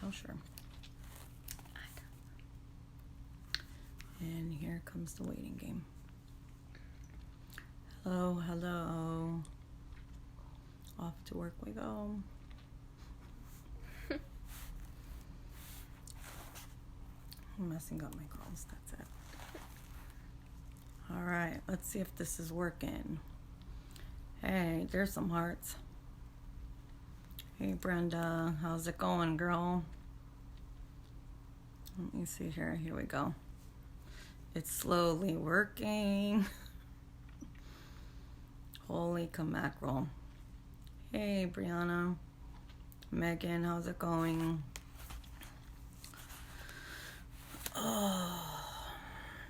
How sure? And here comes the waiting game. Hello, hello. Off to work we go. I'm messing up my calls, that's it. Alright, let's see if this is working. Hey, there's some hearts. Hey Brenda, how's it going, girl? Let me see here. Here we go. It's slowly working. Holy mackerel. Hey Brianna. Megan, how's it going? Oh,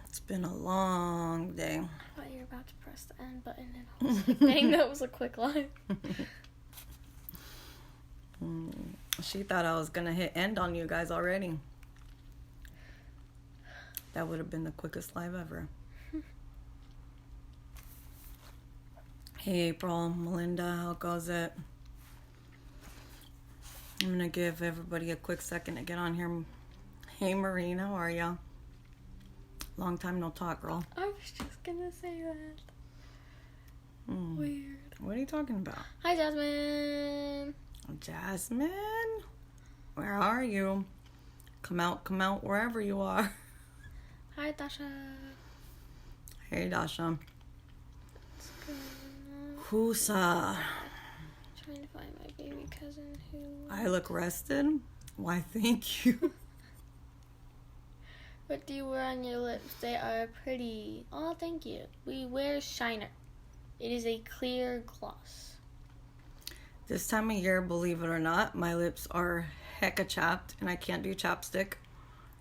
it's been a long day. I thought you were about to press the end button and I was like, dang, that was a quick live. She thought I was going to hit end on you guys already. That would have been the quickest live ever. Hey April, Melinda, how goes it? I'm going to give everybody a quick second to get on here. Hey Maureen, how are ya? Long time no talk, girl. I was just gonna say that. Weird. What are you talking about? Hi, Jasmine. Jasmine? Where are you? Come out wherever you are. Hi, Dasha. Hey, Dasha. What's going on? Whosa? Trying to find my baby cousin who... I look rested? Why, thank you. What do you wear on your lips? They are pretty. Oh, thank you. We wear Shiner. It is a clear gloss. This time of year, believe it or not, my lips are hecka chapped and I can't do chapstick.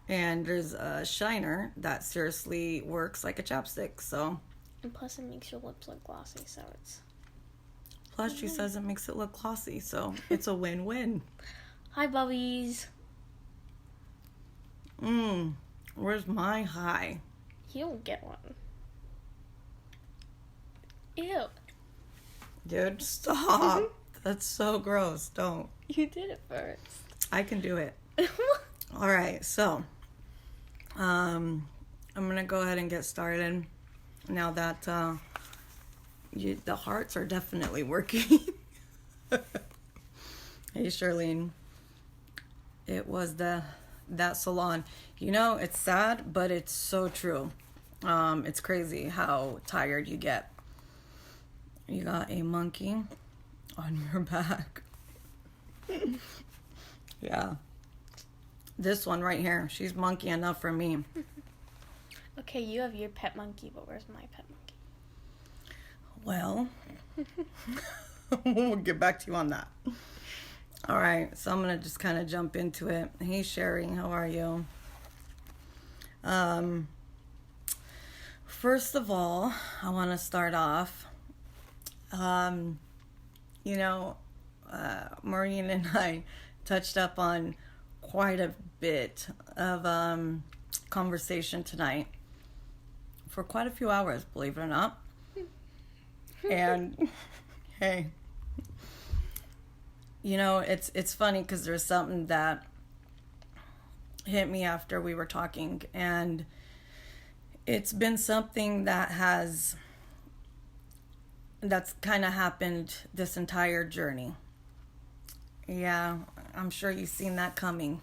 And there's a shiner that seriously works like a chapstick, so. And plus it makes your lips look glossy, so it's... Plus she says it makes it look glossy, so it's a win-win. Hi, Bubbies. Where's my hi? You don't get one. Ew. Dude, stop. That's so gross. Don't. You did it first. I can do it. All right, so I'm gonna go ahead and get started now that the hearts are definitely working. Hey Charlene, it was that salon. You know, it's sad, but it's so true. It's crazy how tired you get. You got a monkey on your back. Yeah. This one right here, she's monkey enough for me. Okay, you have your pet monkey, but where's my pet monkey? Well, we'll get back to you on that. All right, so I'm going to just kind of jump into it. Hey, Sherry, how are you? First of all, I want to start off, Maureen and I touched up on quite a bit of conversation tonight for quite a few hours, believe it or not. And hey, it's funny because there's something that hit me after we were talking, and it's been something that's kind of happened this entire journey. Yeah, I'm sure you've seen that coming.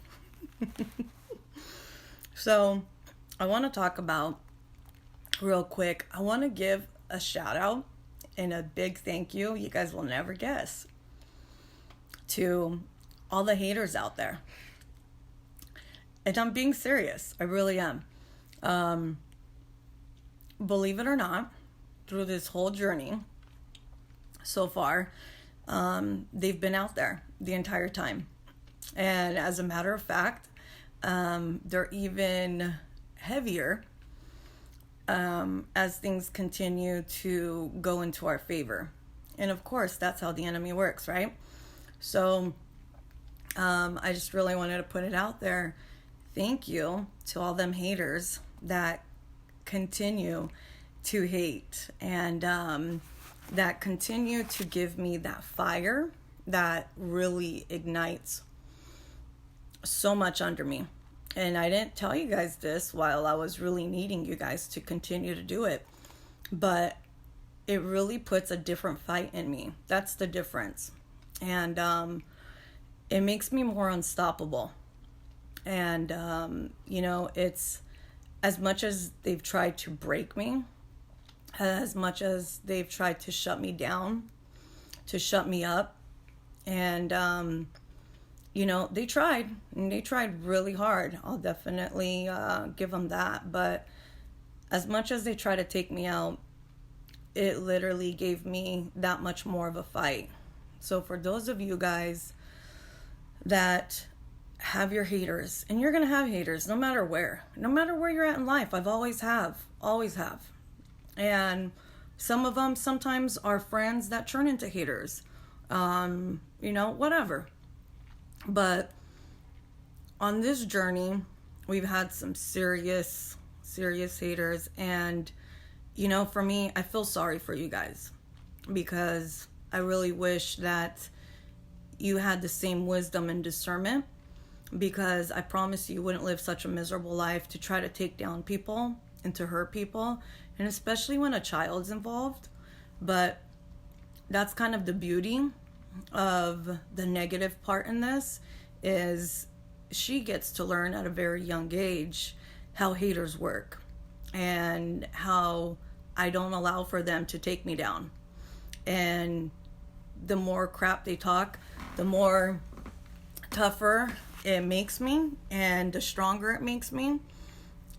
So, I want to talk about, real quick, I want to give a shout out and a big thank you guys will never guess, to all the haters out there. And I'm being serious. I really am. Believe it or not, through this whole journey so far, they've been out there the entire time. And as a matter of fact, they're even heavier as things continue to go into our favor. And of course, that's how the enemy works, right? So I just really wanted to put it out there. Thank you to all them haters that continue to hate and that continue to give me that fire that really ignites so much under me. And I didn't tell you guys this while I was really needing you guys to continue to do it. But it really puts a different fight in me. That's the difference. And it makes me more unstoppable. And, it's as much as they've tried to break me, as much as they've tried to shut me down, to shut me up. And, they tried. And they tried really hard. I'll definitely give them that. But as much as they try to take me out, it literally gave me that much more of a fight. So for those of you guys that have your haters, and you're going to have haters no matter where you're at in life. I've always have. And some of them sometimes are friends that turn into haters. Whatever. But on this journey, we've had some serious haters. And, for me, I feel sorry for you guys, because I really wish that you had the same wisdom and discernment, because I promise you wouldn't live such a miserable life to try to take down people and to hurt people, and especially when a child's involved. But that's kind of the beauty of the negative part in this, is she gets to learn at a very young age how haters work and how I don't allow for them to take me down. And the more crap they talk, the more tougher it makes me, and the stronger it makes me.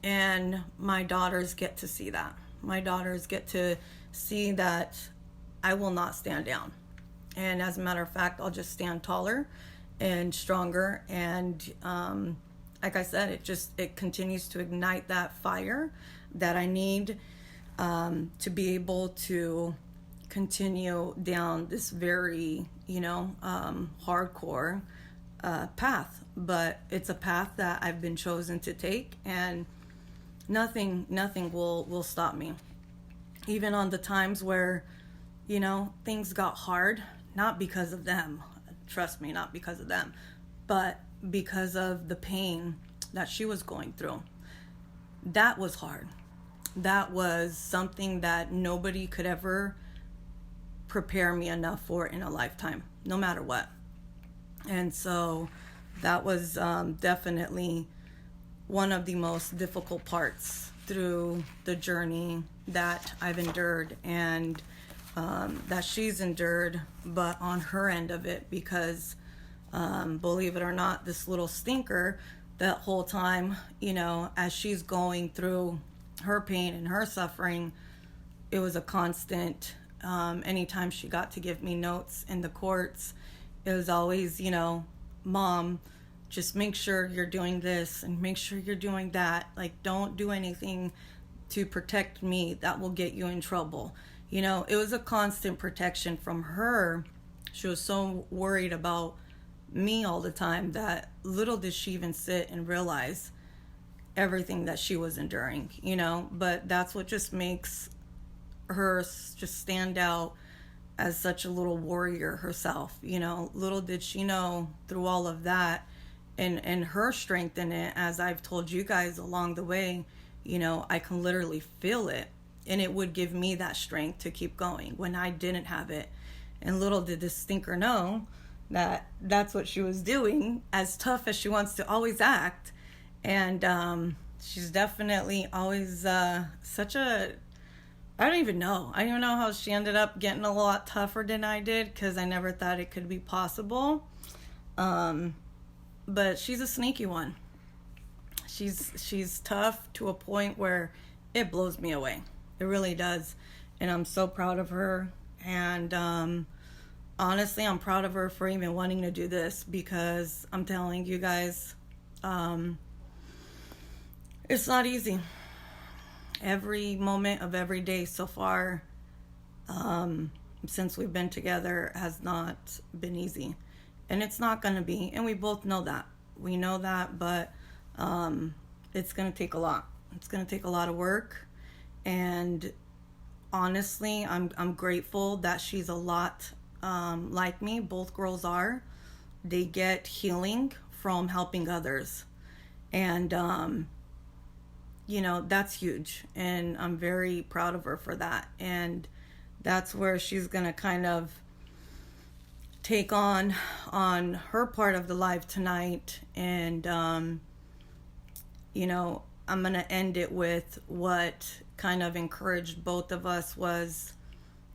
And my daughters get to see that. My daughters get to see that I will not stand down. And as a matter of fact, I'll just stand taller and stronger. And like I said, it continues to ignite that fire that I need to be able to continue down this very, hardcore path. But it's a path that I've been chosen to take, and nothing will stop me. Even on the times where, things got hard, not because of them, trust me, not because of them, but because of the pain that she was going through. That was hard. That was something that nobody could ever prepare me enough for in a lifetime, no matter what. And so that was definitely one of the most difficult parts through the journey that I've endured, and that she's endured, but on her end of it, because believe it or not, this little stinker, that whole time, as she's going through her pain and her suffering, it was a constant. Anytime she got to give me notes in the courts, it was always, Mom, just make sure you're doing this and make sure you're doing that. Like, don't do anything to protect me that will get you in trouble. It was a constant protection from her. She was so worried about me all the time that little did she even sit and realize everything that she was enduring, But that's what just makes her just stand out as such a little warrior herself. Little did she know through all of that, and her strength in it, as I've told you guys along the way, I can literally feel it, and it would give me that strength to keep going when I didn't have it. And little did this stinker know that that's what she was doing, as tough as she wants to always act. And she's definitely always such a, I don't even know how she ended up getting a lot tougher than I did, because I never thought it could be possible. But she's a sneaky one. She's tough to a point where it blows me away. It really does. And I'm so proud of her. And honestly, I'm proud of her for even wanting to do this, because I'm telling you guys, it's not easy. Every moment of every day so far, since we've been together, has not been easy. And it's not going to be. And we both know that. We know that, but it's going to take a lot. It's going to take a lot of work. And honestly, I'm grateful that she's a lot like me. Both girls are. They get healing from helping others. And, that's huge. And I'm very proud of her for that. And that's where she's going to kind of take on her part of the live tonight. And, I'm going to end it with what kind of encouraged both of us was,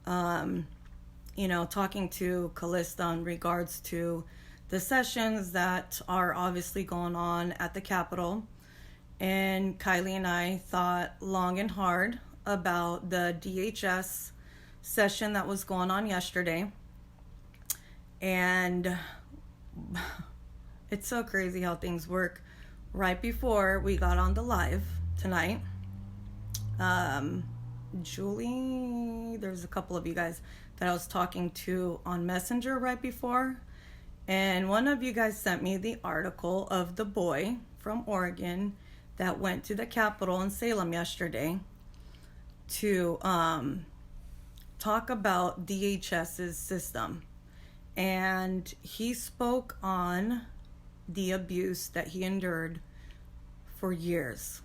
talking to Callista in regards to the sessions that are obviously going on at the Capitol. And Kylie and I thought long and hard about the DHS session that was going on yesterday. And it's so crazy how things work. Right before we got on the live tonight, Julie, there's a couple of you guys that I was talking to on Messenger right before. And one of you guys sent me the article of the boy from Oregon that went to the Capitol in Salem yesterday to talk about DHS's system. And he spoke on the abuse that he endured for years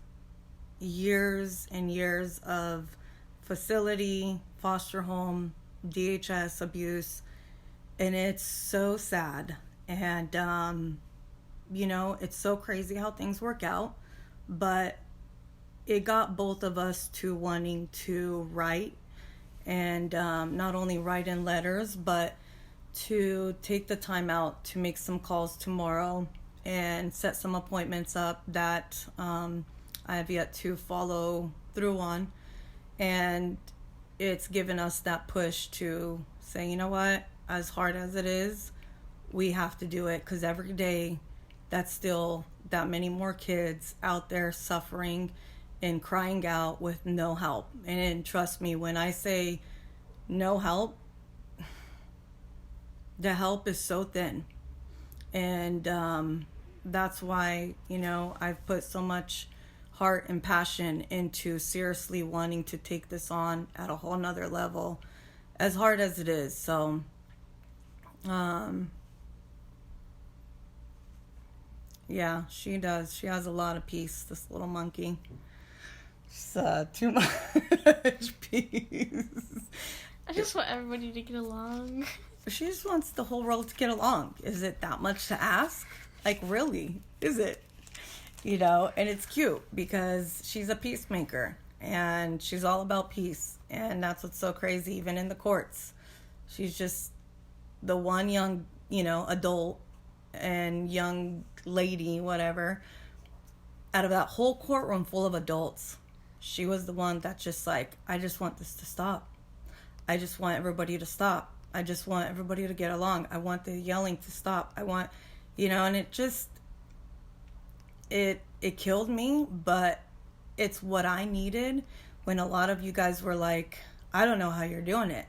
and years of facility, foster home, DHS abuse. And it's so sad. And, it's so crazy how things work out. But it got both of us to wanting to write. And not only write in letters, but to take the time out to make some calls tomorrow and set some appointments up that I have yet to follow through on. And it's given us that push to say, you know what, as hard as it is, we have to do it, because every day that's still that many more kids out there suffering and crying out with no help. And trust me, when I say no help, the help is so thin. And that's why, I've put so much heart and passion into seriously wanting to take this on at a whole nother level, as hard as it is. So, yeah, she does. She has a lot of peace, this little monkey. It's too much peace. I just want everybody to get along. She just wants the whole world to get along. Is it that much to ask? Like, really? Is it? And it's cute because she's a peacemaker and she's all about peace. And that's what's so crazy, even in the courts. She's just the one young, adult and young lady, whatever, out of that whole courtroom full of adults. She was the one that just like, I just want this to stop. I just want everybody to stop. I just want everybody to get along. I want the yelling to stop. I want, and it just, it killed me, but it's what I needed when a lot of you guys were like, I don't know how you're doing it.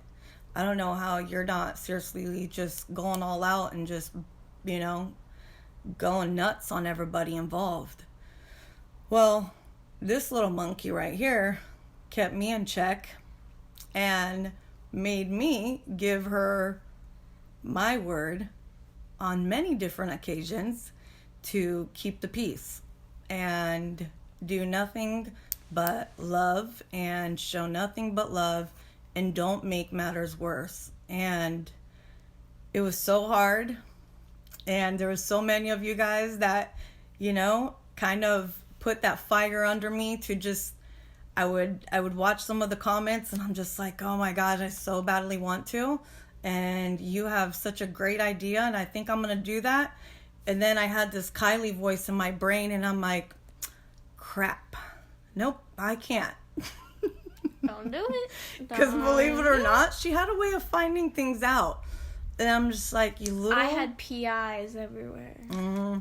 I don't know how you're not seriously just going all out and just, going nuts on everybody involved. Well, this little monkey right here kept me in check and made me give her my word on many different occasions to keep the peace and do nothing but love and show nothing but love and don't make matters worse. And it was so hard, and there were so many of you guys that, kind of put that fire under me to just, I would watch some of the comments and I'm just like, oh my gosh, I so badly want to. And you have such a great idea and I think I'm going to do that. And then I had this Kylie voice in my brain and I'm like, crap. Nope, I can't. Don't do it. Because believe it or not, she had a way of finding things out. And I'm just like, you little... I had PIs everywhere. Mm-hmm.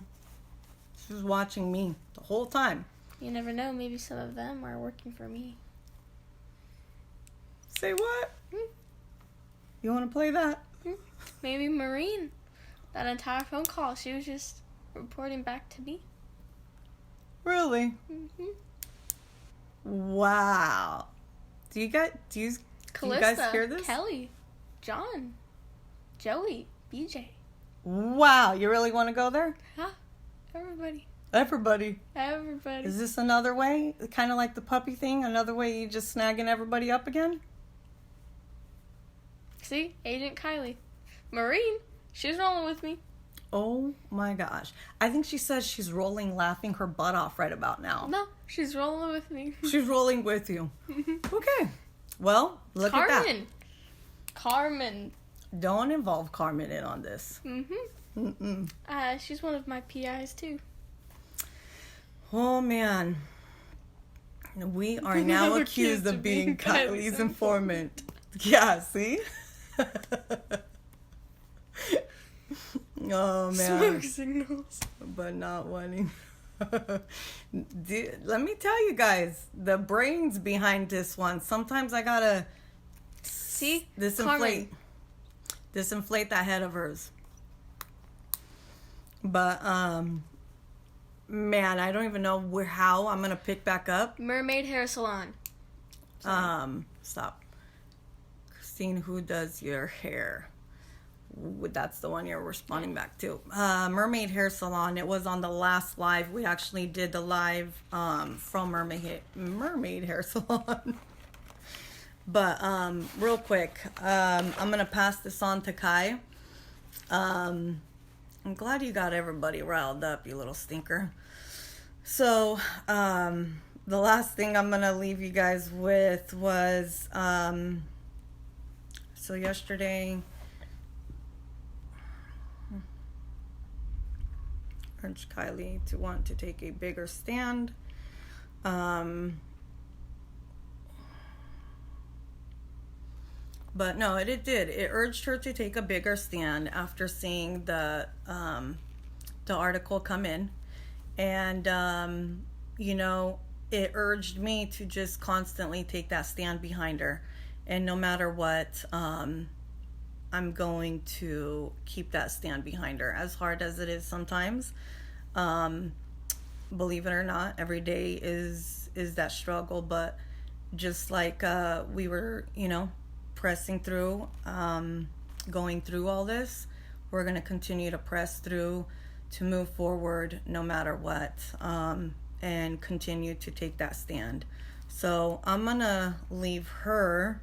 She was watching me the whole time. You never know. Maybe some of them are working for me. Say what? You want to play that? Maybe Maureen. That entire phone call, she was just reporting back to me. Really? Mm-hmm. Wow. Do you guys hear this? Kelly, John, Joey, BJ. Wow, you really want to go there? Huh? Everybody. Everybody. Everybody. Is this another way? Kind of like the puppy thing? Another way you just snagging everybody up again? See? Agent Kylie. Maureen. She's rolling with me. Oh my gosh. I think she says she's rolling, laughing her butt off right about now. No, she's rolling with me. She's rolling with you. Okay. Well, look at that. Carmen. Don't involve Carmen in on this. She's one of my PIs too. Oh man. We are now accused of being Kylie's informant. Yeah, see? Oh man. Smoke signals. But not wanting. Dude, let me tell you guys, the brains behind this one. Sometimes I gotta disinflate that head of hers. But man, I don't even know how I'm gonna pick back up. Mermaid Hair Salon. Stop. Christine, who does your hair? That's the one you're responding back to. Mermaid Hair Salon. It was on the last live. We actually did the live from Mermaid Hair Salon. But real quick, I'm gonna pass this on to Kai. I'm glad you got everybody riled up, you little stinker. So the last thing I'm gonna leave you guys with was so yesterday. Urged Kylie to want to take a bigger stand. But no, it did. It urged her to take a bigger stand after seeing the article come in. And, you know, it urged me to just constantly take that stand behind her. And no matter what, I'm going to keep that stand behind her, as hard as it is sometimes. Believe it or not, every day is that struggle. But just like we were, you know, pressing through, going through all this, we're going to continue to press through to move forward no matter what, and continue to take that stand. So I'm going to leave her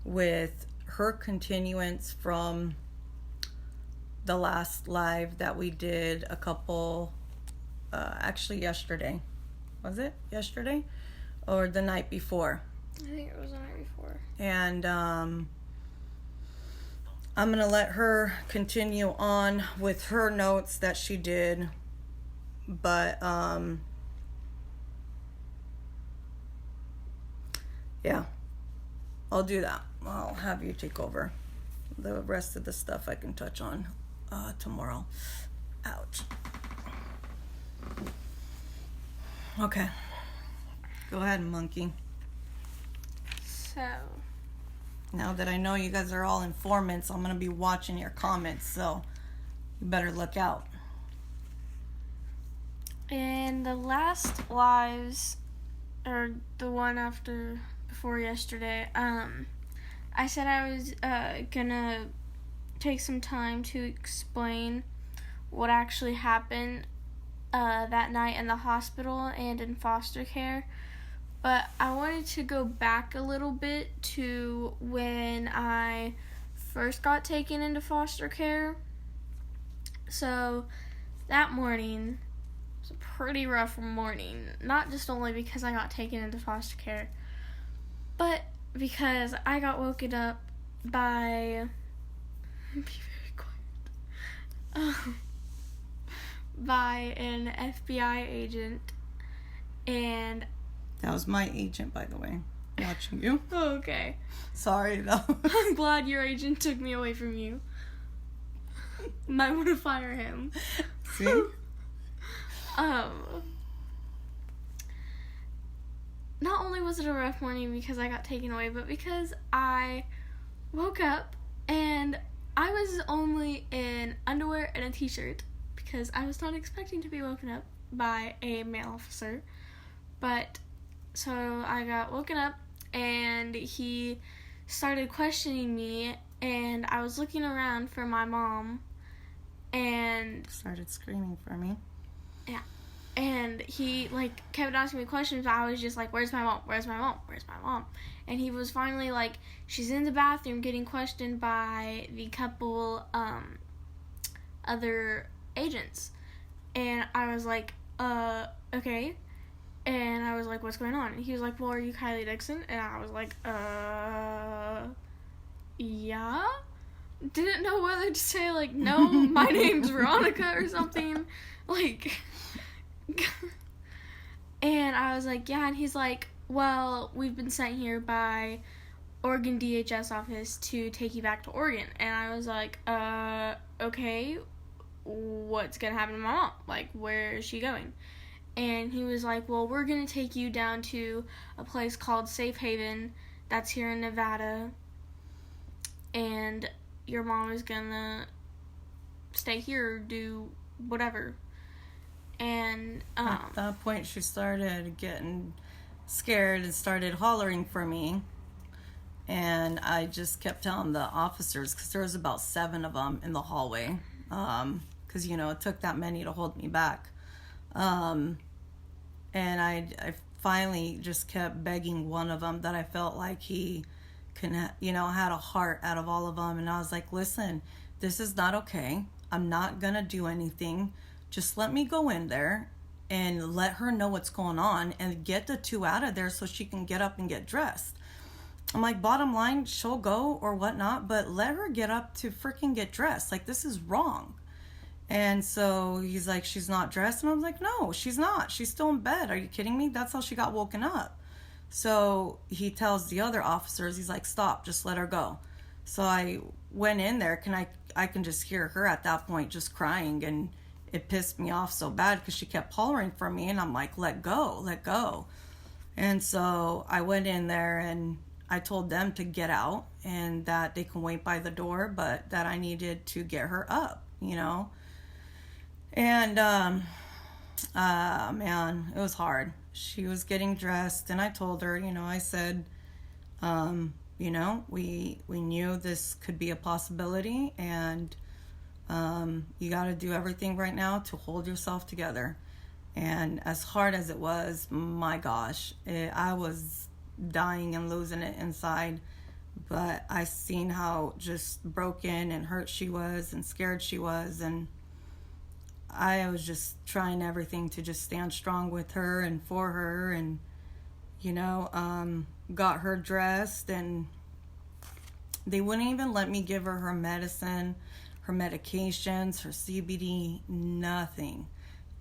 with her continuance from the last live that we did a couple, actually yesterday. Was it yesterday? Or the night before? I think it was the night before. And I'm going to let her continue on with her notes that she did. But, yeah, I'll do that. I'll have you take over. The rest of the stuff I can touch on tomorrow. Ouch. Okay. Go ahead, monkey. So, now that I know you guys are all informants, I'm going to be watching your comments, so you better look out. in the last lives, or the one before yesterday, I said I was gonna take some time to explain what actually happened that night in the hospital and in foster care. But I wanted to go back a little bit to when I first got taken into foster care. So that morning was a pretty rough morning. Not just only because I got taken into foster care, but because I got woken up by... Be very quiet. By an FBI agent, and... That was my agent, by the way, watching you. Okay. Sorry, though. I'm glad your agent took me away from you. Might want to fire him. See? Not only was it a rough morning because I got taken away, but because I woke up and I was only in underwear and a t-shirt because I was not expecting to be woken up by a male officer. But so I got woken up and he started questioning me, and I was looking around for my mom and started screaming for me. Yeah. And he, like, kept asking me questions, but I was just like, where's my mom? Where's my mom? Where's my mom? And he was finally like, she's in the bathroom getting questioned by the couple, other agents. And I was like, okay. And I was like, what's going on? And he was like, well, are you Kylie Dixon? And I was like, yeah? Didn't know whether to say, like, no, my name's Veronica or something. Like... And I was like, yeah, and he's like, well, we've been sent here by Oregon DHS office to take you back to Oregon. And I was like, okay, what's gonna happen to my mom? Like, where is she going? And he was like, well, we're gonna take you down to a place called Safe Haven that's here in Nevada, and your mom is gonna stay here or do whatever. And at that point, she started getting scared and started hollering for me. And I just kept telling the officers, because there was about 7 of them in the hallway, because, you know, it took that many to hold me back. And I finally just kept begging one of them that I felt like he can, you know, had a heart out of all of them. And I was like, listen, this is not okay. I'm not going to do anything. Just let me go in there and let her know what's going on and get the 2 out of there so she can get up and get dressed. I'm like, bottom line, she'll go or whatnot, but let her get up to freaking get dressed. Like, this is wrong. And so he's like, she's not dressed. And I was like, no, she's not. She's still in bed. Are you kidding me? That's how she got woken up. So he tells the other officers, he's like, stop, just let her go. So I went in there. I can just hear her at that point just crying, and it pissed me off so bad because she kept hollering for me, and I'm like, let go, let go. And so I went in there and I told them to get out and that they can wait by the door, but that I needed to get her up, you know. And man, it was hard. She was getting dressed, and I told her, you know, I said, you know, we knew this could be a possibility, and you got to do everything right now to hold yourself together. And as hard as it was, my gosh, I was dying and losing it inside. But I seen how just broken and hurt she was and scared she was, and I was just trying everything to just stand strong with her and for her, and, you know, got her dressed, and they wouldn't even let me give her her medicine, her medications, her CBD, nothing.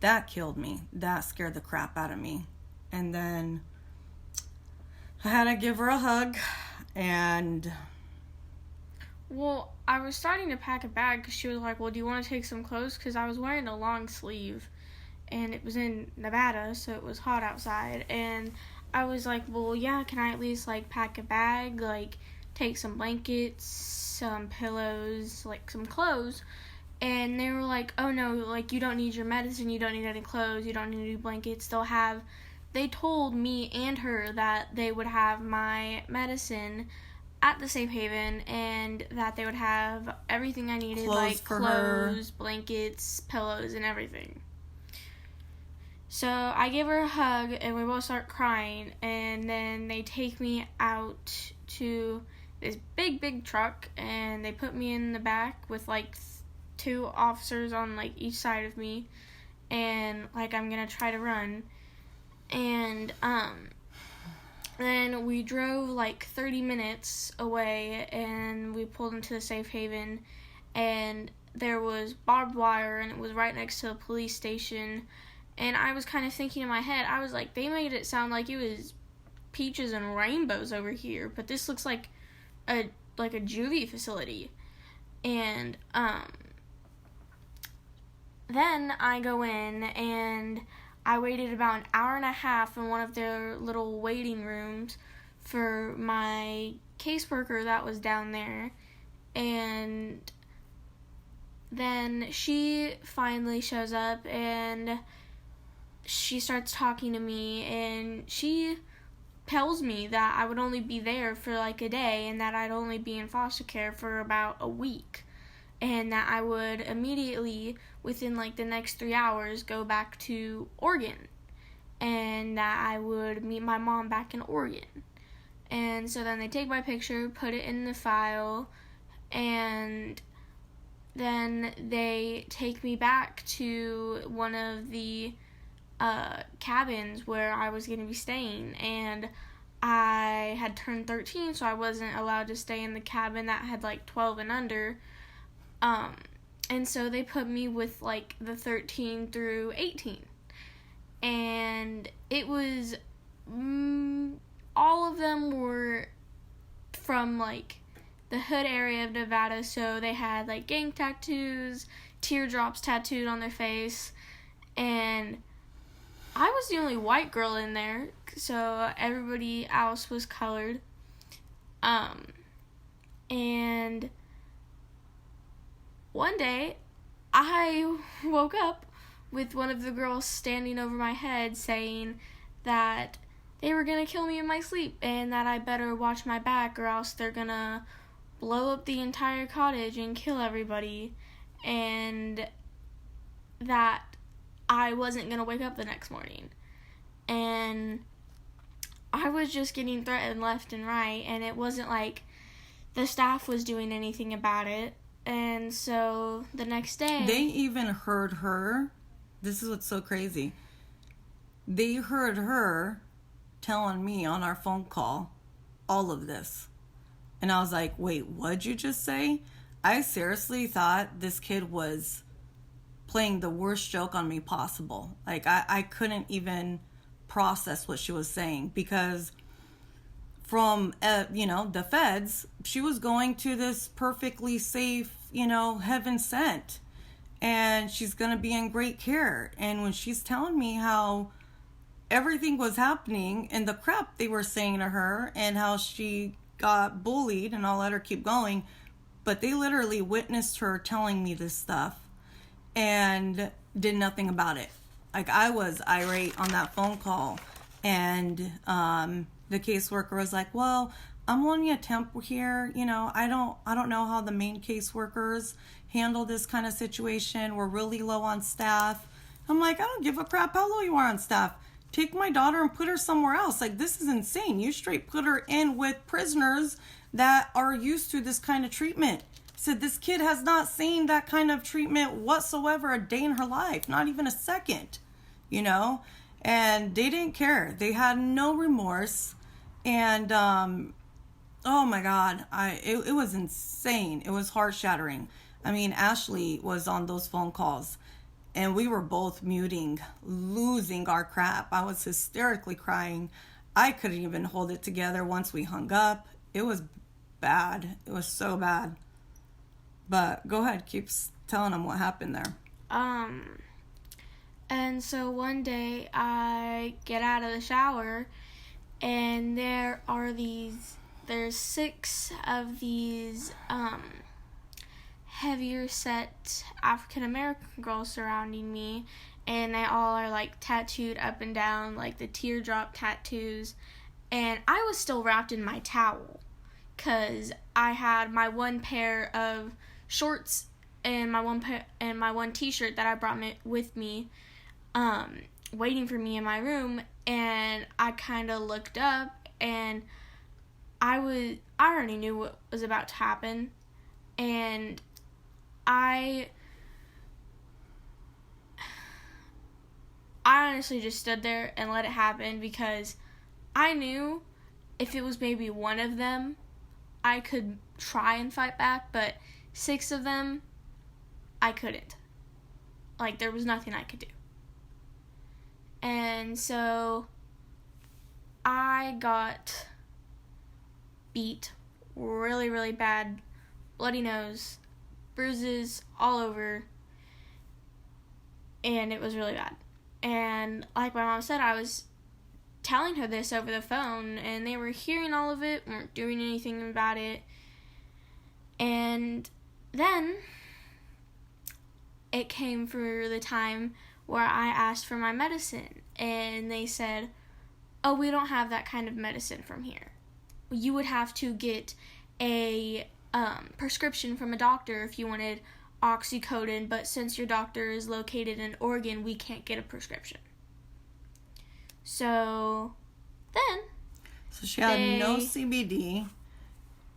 That killed me. That scared the crap out of me. And then I had to give her a hug, and... Well, I was starting to pack a bag because she was like, well, do you want to take some clothes? Because I was wearing a long sleeve, and it was in Nevada, so it was hot outside. And I was like, well, yeah, can I at least, like, pack a bag, like, take some blankets, some pillows, like, some clothes? And they were like, oh, no, like, you don't need your medicine, you don't need any clothes, you don't need any blankets. They told me and her that they would have my medicine at the Safe Haven, and that they would have everything I needed, like clothes, blankets, pillows, and everything. So I gave her a hug, and we both start crying, and then they take me out to this big truck, and they put me in the back with, like, 2 officers on, like, each side of me, and, like, I'm gonna try to run. And then we drove like 30 minutes away, and we pulled into the Safe Haven, and there was barbed wire, and it was right next to a police station. And I was kind of thinking in my head, I was like, they made it sound like it was peaches and rainbows over here, but this looks like a juvie facility. And then I go in, and I waited about an hour and a half in one of their little waiting rooms for my caseworker that was down there. And then she finally shows up, and she starts talking to me, and she tells me that I would only be there for like a day, and that I'd only be in foster care for about a week. and that I would immediately, within like the next 3 hours, go back to Oregon, and that I would meet my mom back in Oregon. And so then they take my picture, put it in the file, and then they take me back to one of the cabins where I was going to be staying, and I had turned 13, so I wasn't allowed to stay in the cabin that had like 12 and under. And so they put me with like the 13 through 18. And it was, all of them were from like the hood area of Nevada, so they had like gang tattoos, teardrops tattooed on their face, and I was the only white girl in there, so everybody else was colored. And one day, I woke up with one of the girls standing over my head saying that they were gonna kill me in my sleep and that I better watch my back or else they're gonna blow up the entire cottage and kill everybody, and that I wasn't gonna wake up the next morning. And I was just getting threatened left and right, and it wasn't like the staff was doing anything about it. And so the next day, they even heard her. This is what's so crazy. They heard her telling me on our phone call all of this. And I was like, wait, what'd you just say? I seriously thought this kid was playing the worst joke on me possible. Like, I couldn't even process what she was saying, because from, the feds, she was going to this perfectly safe, heaven sent. And she's going to be in great care. And when she's telling me how everything was happening and the crap they were saying to her and how she got bullied, and I'll let her keep going, but they literally witnessed her telling me this stuff and did nothing about it. Like, I was irate on that phone call, and the caseworker was like, well, I'm only a temp here, I don't know how the main caseworkers handle this kind of situation. We're really low on staff. I'm like, I don't give a crap how low you are on staff. Take my daughter and put her somewhere else. Like, this is insane. You straight put her in with prisoners that are used to this kind of treatment. Said this kid has not seen that kind of treatment whatsoever a day in her life, not even a second, and they didn't care. They had no remorse. And oh my God, it was insane. It was heart shattering. I mean, Ashley was on those phone calls, and we were both muting, losing our crap. I was hysterically crying. I couldn't even hold it together once we hung up. It was bad. It was so bad. But go ahead, keep telling them what happened there. And so one day I get out of the shower, and there's 6 of these, heavier set African American girls surrounding me, and they all are like tattooed up and down, like the teardrop tattoos, and I was still wrapped in my towel because I had my one pair of shorts and my one t-shirt that I brought with me waiting for me in my room. And I kind of looked up, and I already knew what was about to happen, and I honestly just stood there and let it happen, because I knew if it was maybe one of them, I could try and fight back, but 6 of them, I couldn't. Like, there was nothing I could do. And so I got beat really, really bad, bloody nose, bruises all over, and it was really bad. And like my mom said, I was telling her this over the phone, and they were hearing all of it, weren't doing anything about it. And then it came for the time where I asked for my medicine, and they said, oh, we don't have that kind of medicine from here. You would have to get a prescription from a doctor if you wanted oxycodone, but since your doctor is located in Oregon, we can't get a prescription. So then... So she had no CBD,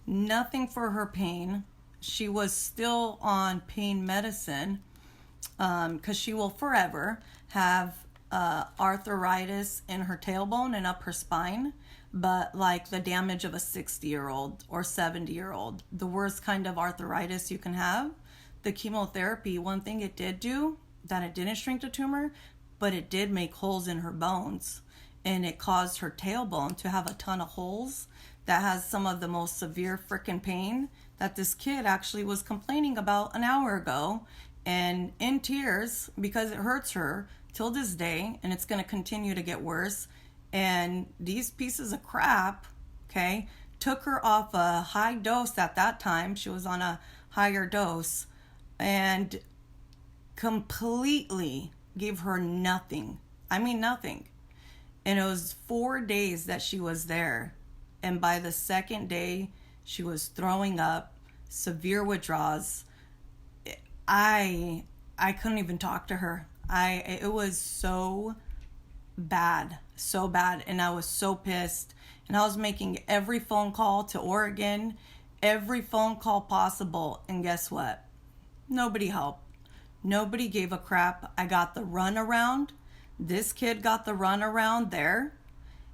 nothing for her pain. She was still on pain medicine because she will forever have arthritis in her tailbone and up her spine, but like the damage of a 60-year-old or 70-year-old, the worst kind of arthritis you can have. The chemotherapy, one thing it did do, that it didn't shrink the tumor, but it did make holes in her bones, and it caused her tailbone to have a ton of holes that has some of the most severe freaking pain that this kid actually was complaining about an hour ago, and in tears because it hurts her till this day, and it's going to continue to get worse. And these pieces of crap, okay, took her off a high dose at that time. She was on a higher dose, and completely gave her nothing. I mean nothing. And it was 4 days that she was there, and by the second day she was throwing up, severe withdrawals. I couldn't even talk to her. It was so bad, and I was so pissed, and I was making every phone call to Oregon, every phone call possible, and guess what? Nobody helped. Nobody gave a crap. I got the runaround. This kid got the runaround there,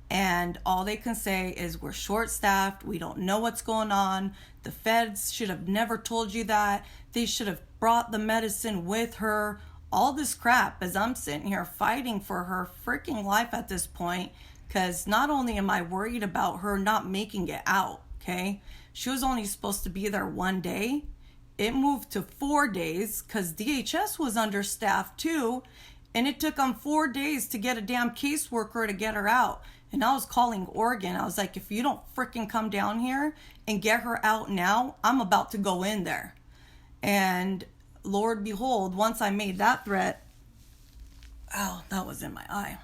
and all they can say is we're short-staffed, we don't know what's going on, the feds should have never told you that, they should have brought the medicine with her, all this crap, as I'm sitting here fighting for her freaking life at this point, because not only am I worried about her not making it out, okay, she was only supposed to be there 1 day, it moved to 4 days, because DHS was understaffed too, and it took them 4 days to get a damn caseworker to get her out. And I was calling Oregon. I was like, if you don't freaking come down here and get her out now, I'm about to go in there. And Lord behold, once I made that threat, oh, that was in my eye.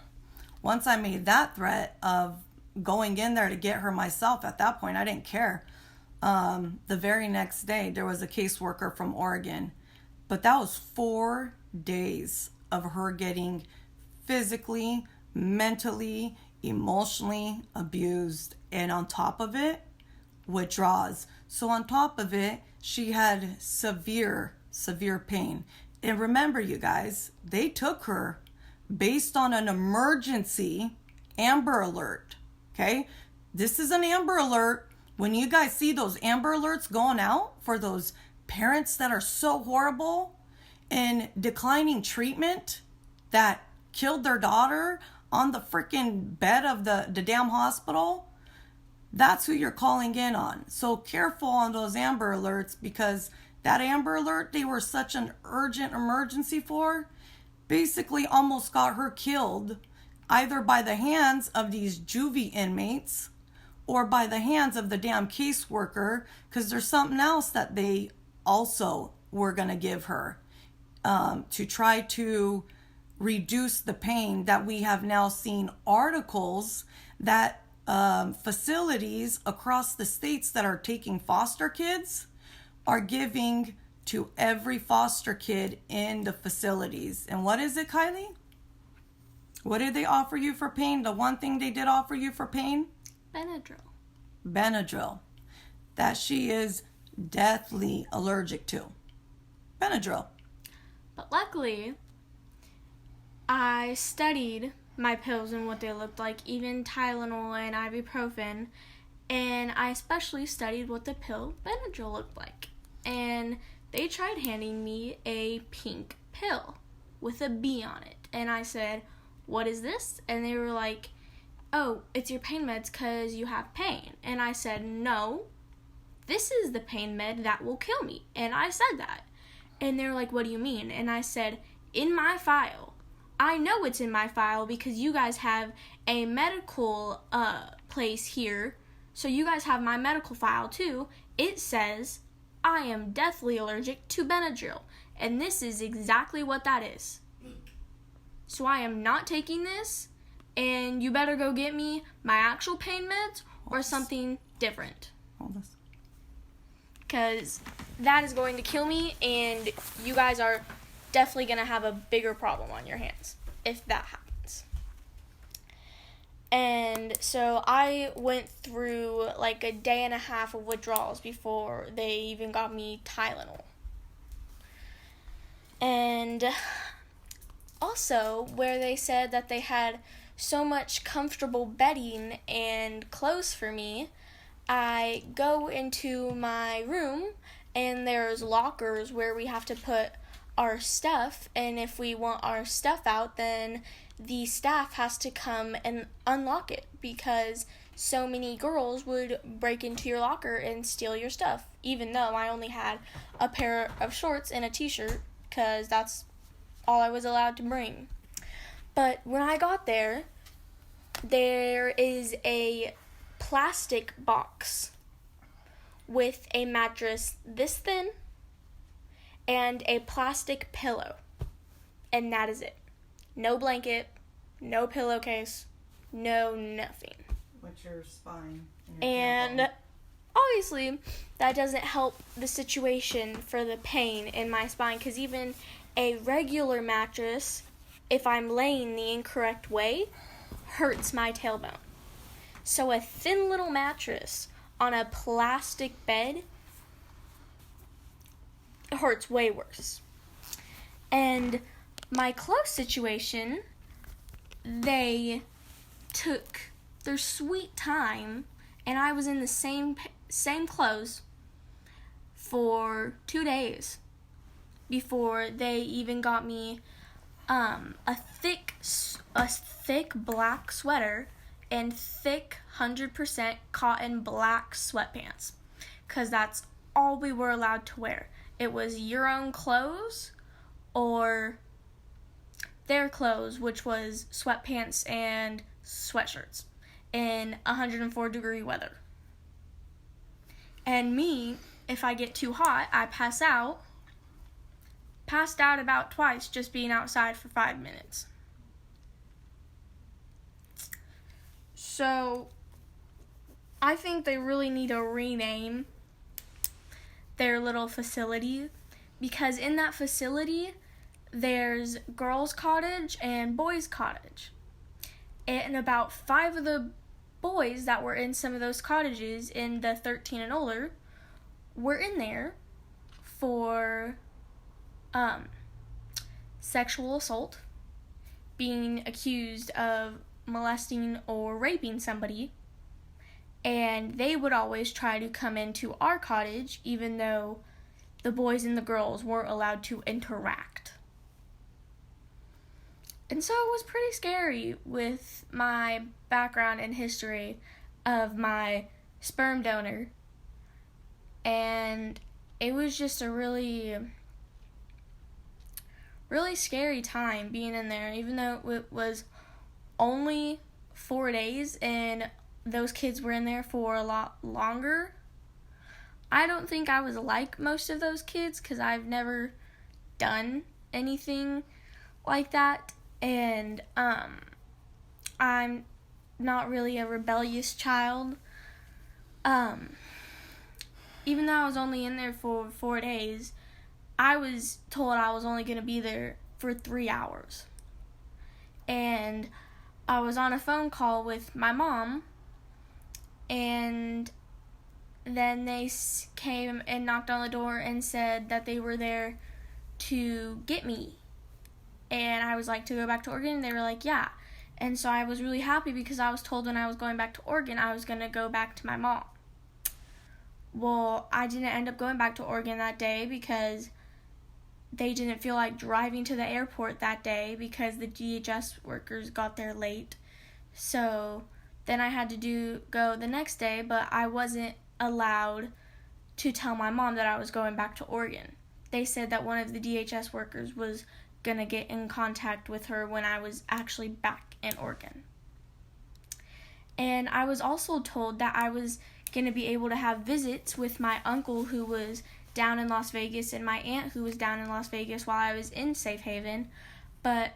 Once I made that threat of going in there to get her myself, at that point, I didn't care. The very next day, there was a caseworker from Oregon. But that was 4 days of her getting physically, mentally, emotionally abused, and on top of it, withdrawals. So on top of it, she had severe pain. And remember, you guys, they took her based on an emergency Amber Alert. Okay? This is an Amber Alert. When you guys see those Amber Alerts going out for those parents that are so horrible and declining treatment that killed their daughter on the freaking bed of the damn hospital, that's who you're calling in on. So careful on those Amber Alerts, because that Amber Alert they were such an urgent emergency for basically almost got her killed, either by the hands of these juvie inmates or by the hands of the damn caseworker, because there's something else that they also were going to give her to try to reduce the pain. That we have now seen articles that facilities across the states that are taking foster kids are giving to every foster kid in the facilities. And what is it, Kylie? What did they offer you for pain? The one thing they did offer you for pain? Benadryl. That she is deathly allergic to. Benadryl. But luckily, I studied my pills and what they looked like, even Tylenol and ibuprofen, and I especially studied what the pill Benadryl looked like. And they tried handing me a pink pill with a B on it, and I said, "What is this?" And they were like, "Oh, it's your pain meds because you have pain." And I said, "No, this is the pain med that will kill me." And I said that. And they were like, "What do you mean?" And I said, "In my file. I know it's in my file because you guys have a medical place here. So you guys have my medical file too. It says I am deathly allergic to Benadryl. And this is exactly what that is. So I am not taking this. And you better go get me my actual pain meds or something different." Hold this. because that is going to kill me, and you guys are definitely going to have a bigger problem on your hands if that happens. And so I went through like a day and a half of withdrawals before they even got me Tylenol. And also, where they said that they had so much comfortable bedding and clothes for me, I go into my room and there's lockers where we have to put our stuff, and if we want our stuff out, then the staff has to come and unlock it, because so many girls would break into your locker and steal your stuff, even though I only had a pair of shorts and a t-shirt, because that's all I was allowed to bring. But when I got there, there is a plastic box with a mattress this thin and a plastic pillow, and that is it. No blanket, no pillowcase, no nothing. What's your spine? And obviously, that doesn't help the situation for the pain in my spine, because even a regular mattress, if I'm laying the incorrect way, hurts my tailbone. So a thin little mattress on a plastic bed hurts way worse. And my clothes situation, they took their sweet time, and I was in the same clothes for 2 days before they even got me a thick black sweater and thick 100% cotton black sweatpants, because that's all we were allowed to wear. It was your own clothes or their clothes, which was sweatpants and sweatshirts in 104-degree weather. And me, if I get too hot, I pass out. Passed out about twice just being outside for 5 minutes. So, I think they really need to rename their little facility, because in that facility, there's girls' cottage and boys' cottage. And about 5 of the boys that were in some of those cottages, in the 13 and older, were in there for sexual assault, being accused of molesting or raping somebody, and they would always try to come into our cottage even though the boys and the girls weren't allowed to interact. And so it was pretty scary with my background and history of my sperm donor, and it was just a really scary time being in there, even though it was only 4 days and those kids were in there for a lot longer. I don't think I was like most of those kids, because I've never done anything like that, and I'm not really a rebellious child. Even though I was only in there for 4 days, I was told I was only going to be there for 3 hours. And I was on a phone call with my mom, and then they came and knocked on the door and said that they were there to get me. And I was like, to go back to Oregon? And they were like, yeah. And so I was really happy, because I was told when I was going back to Oregon, I was going to go back to my mom. Well, I didn't end up going back to Oregon that day, because they didn't feel like driving to the airport that day, because the DHS workers got there late. So then I had to go the next day, but I wasn't allowed to tell my mom that I was going back to Oregon. They said that one of the DHS workers was going to get in contact with her when I was actually back in Oregon. And I was also told that I was going to be able to have visits with my uncle, who was down in Las Vegas, and my aunt, who was down in Las Vegas while I was in Safe Haven. But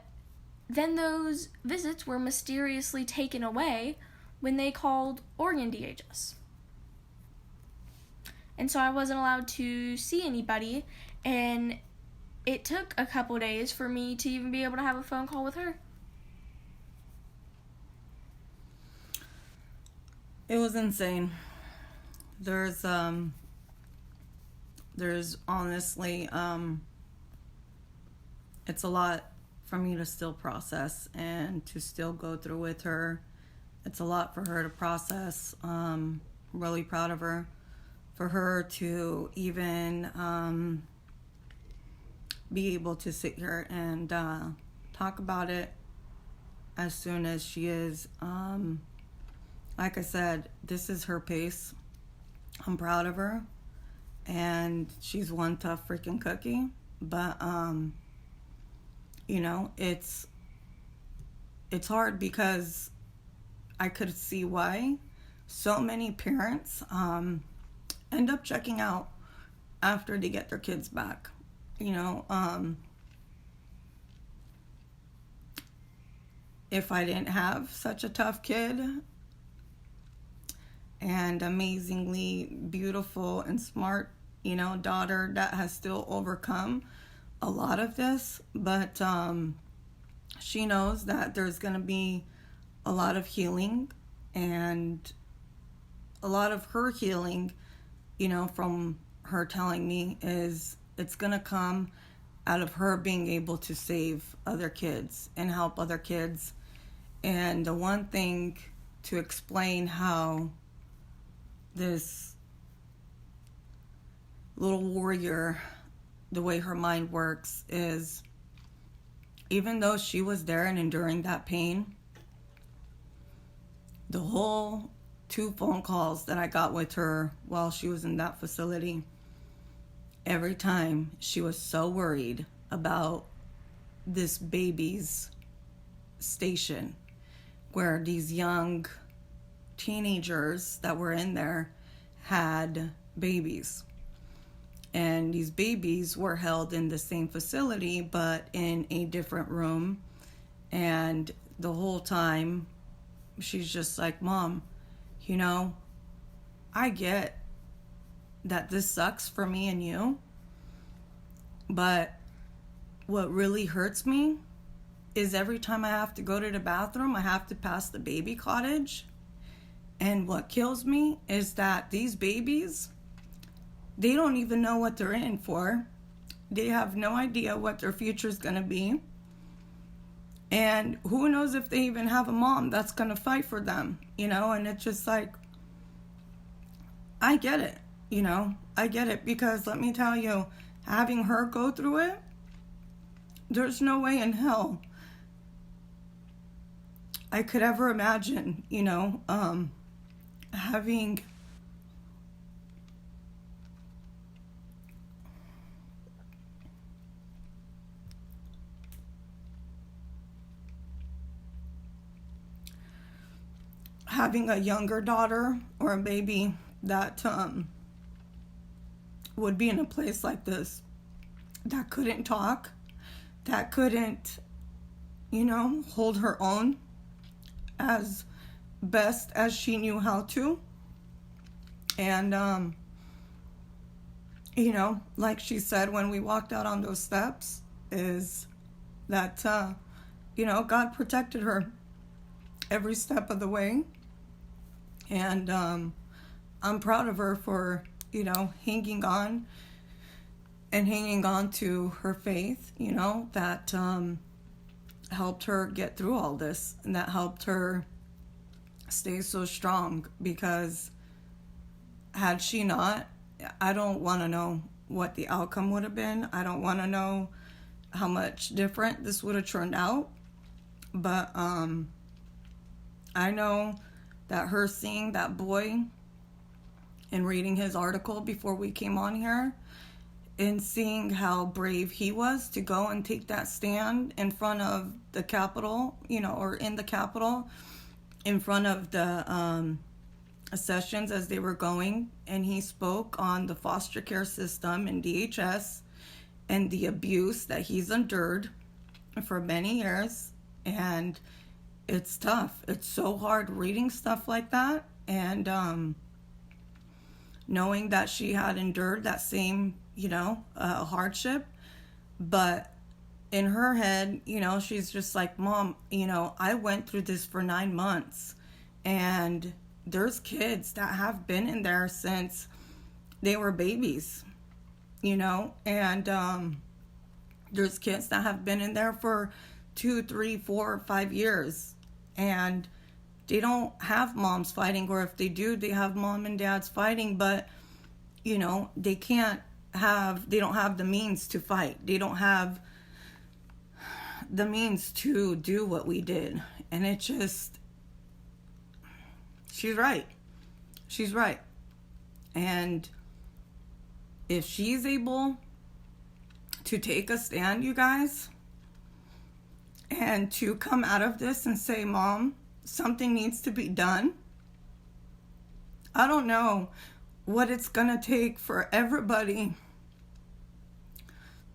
then those visits were mysteriously taken away when they called Oregon DHS. and so I wasn't allowed to see anybody, and it took a couple days for me to even be able to have a phone call with her. It was insane. There's honestly, it's a lot for me to still process and to still go through with her. It's a lot for her to process. Really proud of her. For her to even be able to sit here and talk about it as soon as she is. Like I said, this is her pace. I'm proud of her. And she's one tough freaking cookie. But, it's hard because I could see why so many parents end up checking out after they get their kids back. If I didn't have such a tough kid and amazingly beautiful and smart, daughter that has still overcome a lot of this, but she knows that there's going to be a lot of healing, and a lot of her healing, from her telling me, is it's going to come out of her being able to save other kids and help other kids. And the one thing to explain how this little warrior, the way her mind works, is even though she was there and enduring that pain, the whole 2 phone calls that I got with her while she was in that facility, every time she was so worried about this baby's station, where these young teenagers that were in there had babies. And these babies were held in the same facility, but in a different room. And the whole time, she's just like, Mom, I get that this sucks for me and you, but what really hurts me is every time I have to go to the bathroom, I have to pass the baby cottage. And what kills me is that these babies, they don't even know what they're in for. They have no idea what their future is going to be. And who knows if they even have a mom that's going to fight for them, and it's just like, I get it, I get it, because let me tell you, having her go through it, there's no way in hell I could ever imagine, having a younger daughter or a baby that would be in a place like this, that couldn't talk, that couldn't, hold her own as best as she knew how to. And, like she said when we walked out on those steps, is that, God protected her every step of the way. And I'm proud of her for, hanging on to her faith, that helped her get through all this, and that helped her stay so strong. Because had she not, I don't want to know what the outcome would have been. I don't want to know how much different this would have turned out. But I know that her seeing that boy and reading his article before we came on here, and seeing how brave he was to go and take that stand in front of the Capitol, or in the Capitol, in front of the sessions as they were going, and he spoke on the foster care system and DHS and the abuse that he's endured for many years. And it's tough. It's so hard reading stuff like that. And knowing that she had endured that same, hardship. But in her head, she's just like, Mom, I went through this for 9 months. And there's kids that have been in there since they were babies, and there's kids that have been in there for 2, 3, 4, 5 years, and they don't have moms fighting, or if they do, they have mom and dads fighting, but they don't have the means to fight. They don't have the means to do what we did. And it just, she's right. And if she's able to take a stand, you guys, and to come out of this and say, Mom, something needs to be done, I don't know what it's gonna take for everybody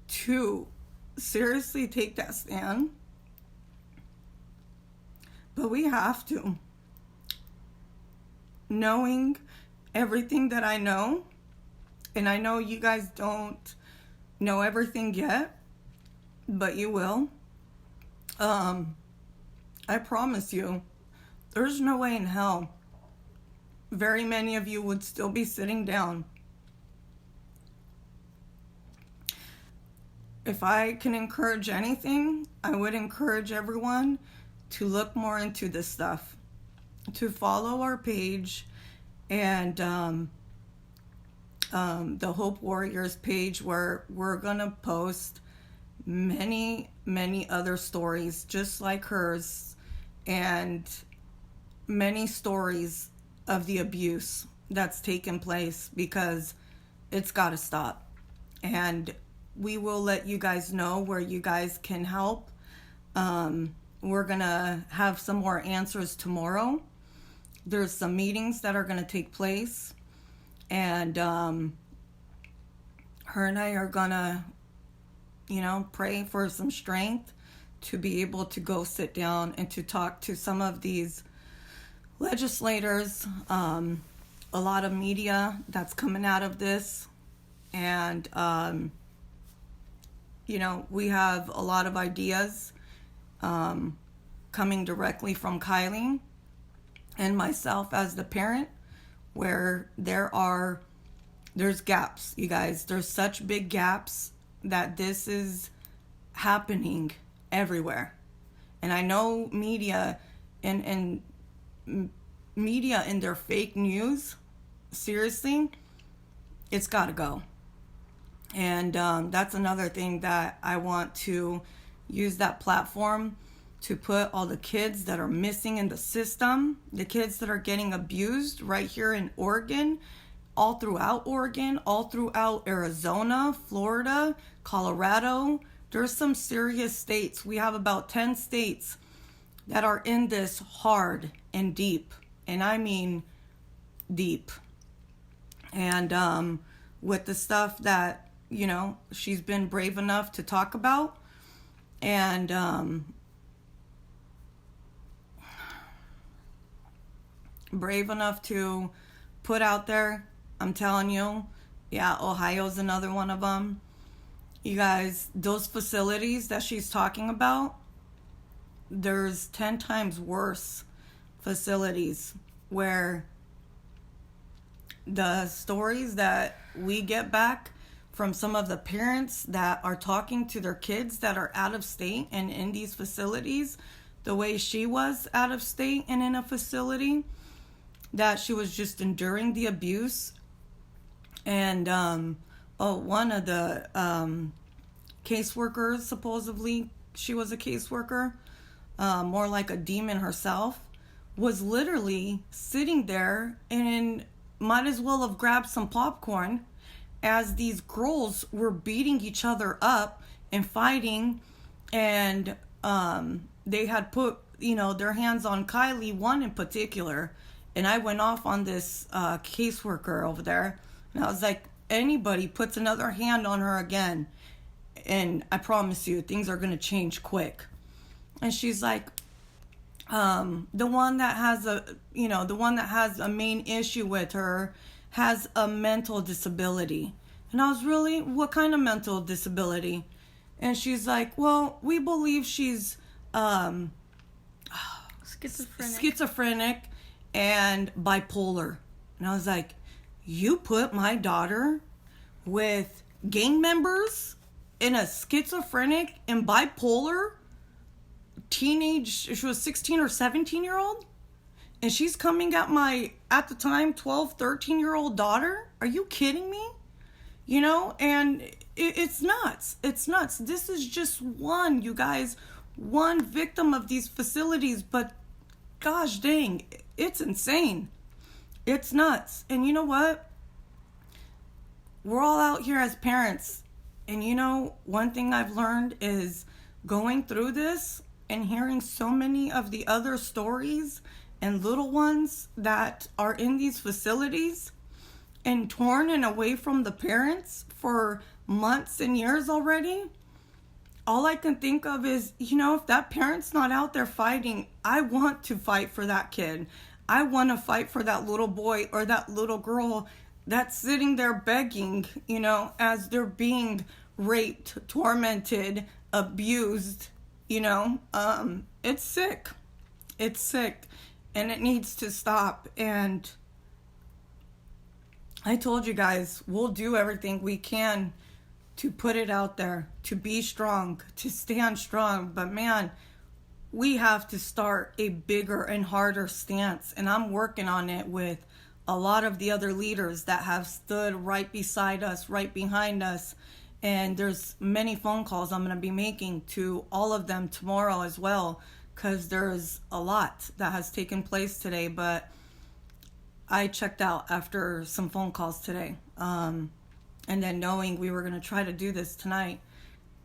to seriously take that stand, but we have to. Knowing everything that I know, and I know you guys don't know everything yet, but you will. I promise you, there's no way in hell very many of you would still be sitting down. If I can encourage anything, I would encourage everyone to look more into this stuff, to follow our page and the Hope Warriors page, where we're gonna post many other stories just like hers, and many stories of the abuse that's taken place, because it's got to stop. And we will let you guys know where you guys can help. We're gonna have some more answers tomorrow. There's some meetings that are gonna take place, and her and I are gonna pray for some strength to be able to go sit down and to talk to some of these legislators, a lot of media that's coming out of this, and we have a lot of ideas coming directly from Kylie and myself as the parent, where there's gaps, you guys. There's such big gaps that this is happening everywhere. And I know media and media in their fake news, seriously, it's got to go. And that's another thing that I want to use that platform to put all the kids that are missing in the system, the kids that are getting abused right here in Oregon, all throughout Oregon, all throughout Arizona, Florida, Colorado. There's some serious states. We have about 10 states that are in this hard and deep. And I mean deep. And with the stuff that, she's been brave enough to talk about, and brave enough to put out there, I'm telling you, yeah, Ohio's another one of them. You guys, those facilities that she's talking about, there's 10 times worse facilities where the stories that we get back from some of the parents that are talking to their kids that are out of state and in these facilities, the way she was out of state and in a facility, that she was just enduring the abuse. And one of the caseworkers, supposedly she was a caseworker, more like a demon herself, was literally sitting there and might as well have grabbed some popcorn as these girls were beating each other up and fighting. And they had put, their hands on Kylie, one in particular. And I went off on this caseworker over there. And I was like, anybody puts another hand on her again, and I promise you, things are going to change quick. And she's like, the one that has a main issue with her has a mental disability. And I was really, what kind of mental disability? And she's like, well, we believe she's schizophrenic and bipolar. And I was like, you put my daughter with gang members in a schizophrenic and bipolar teenage, she was 16 or 17-year-old? And she's coming at my, at the time, 12, 13-year-old daughter? Are you kidding me? You know, and it's nuts. It's nuts. This is just one, you guys, one victim of these facilities, but gosh dang, it's insane. It's nuts. And you know what? We're all out here as parents. And you know, one thing I've learned is going through this and hearing so many of the other stories and little ones that are in these facilities and torn and away from the parents for months and years already. All I can think of is, you know, if that parent's not out there fighting, I want to fight for that kid. I want to fight for that little boy or that little girl that's sitting there begging, you know, as they're being raped, tormented, abused, you know. It's sick. It's sick. And it needs to stop. And I told you guys, we'll do everything we can to put it out there, to be strong, to stand strong. But man, we have to start a bigger and harder stance. And I'm working on it with a lot of the other leaders that have stood right beside us, right behind us. And there's many phone calls I'm going to be making to all of them tomorrow as well, because there's a lot that has taken place today. But I checked out after some phone calls today. And then knowing we were going to try to do this tonight,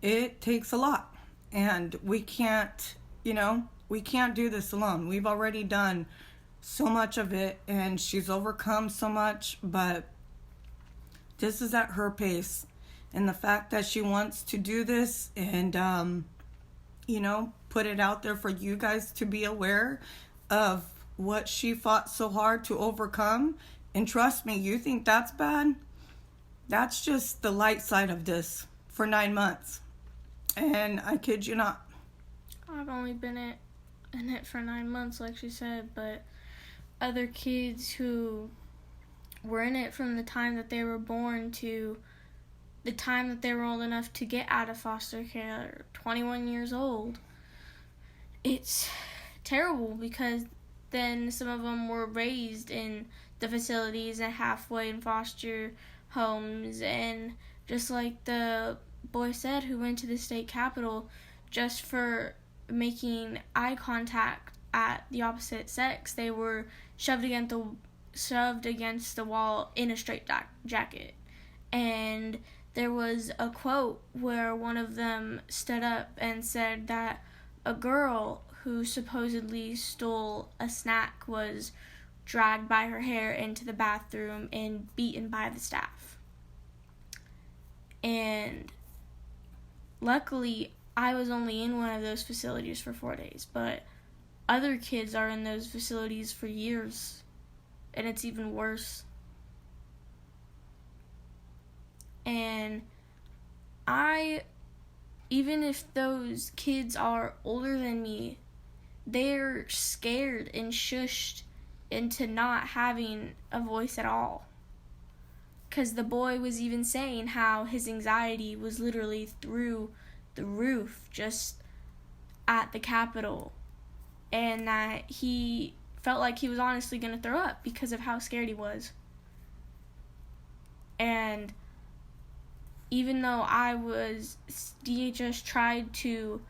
it takes a lot. And we can't, you know, we can't do this alone. We've already done so much of it, and she's overcome so much, but this is at her pace. And the fact that she wants to do this and, you know, put it out there for you guys to be aware of what she fought so hard to overcome. And trust me, you think that's bad? That's just the light side of this for 9 months. And I kid you not. I've only been in it for 9 months, like she said, but other kids who were in it from the time that they were born to the time that they were old enough to get out of foster care, 21 years old, it's terrible because then some of them were raised in the facilities and halfway in foster homes. And just like the boy said who went to the state capitol, just for making eye contact at the opposite sex, they were shoved against the wall in a straitjacket. And there was a quote where one of them stood up and said that a girl who supposedly stole a snack was dragged by her hair into the bathroom and beaten by the staff. And luckily, I was only in one of those facilities for 4 days, but other kids are in those facilities for years, and it's even worse. And even if those kids are older than me, they're scared and shushed into not having a voice at all. Because the boy was even saying how his anxiety was literally through the roof just at the Capitol, and that he felt like he was honestly going to throw up because of how scared he was. And even though DHS tried to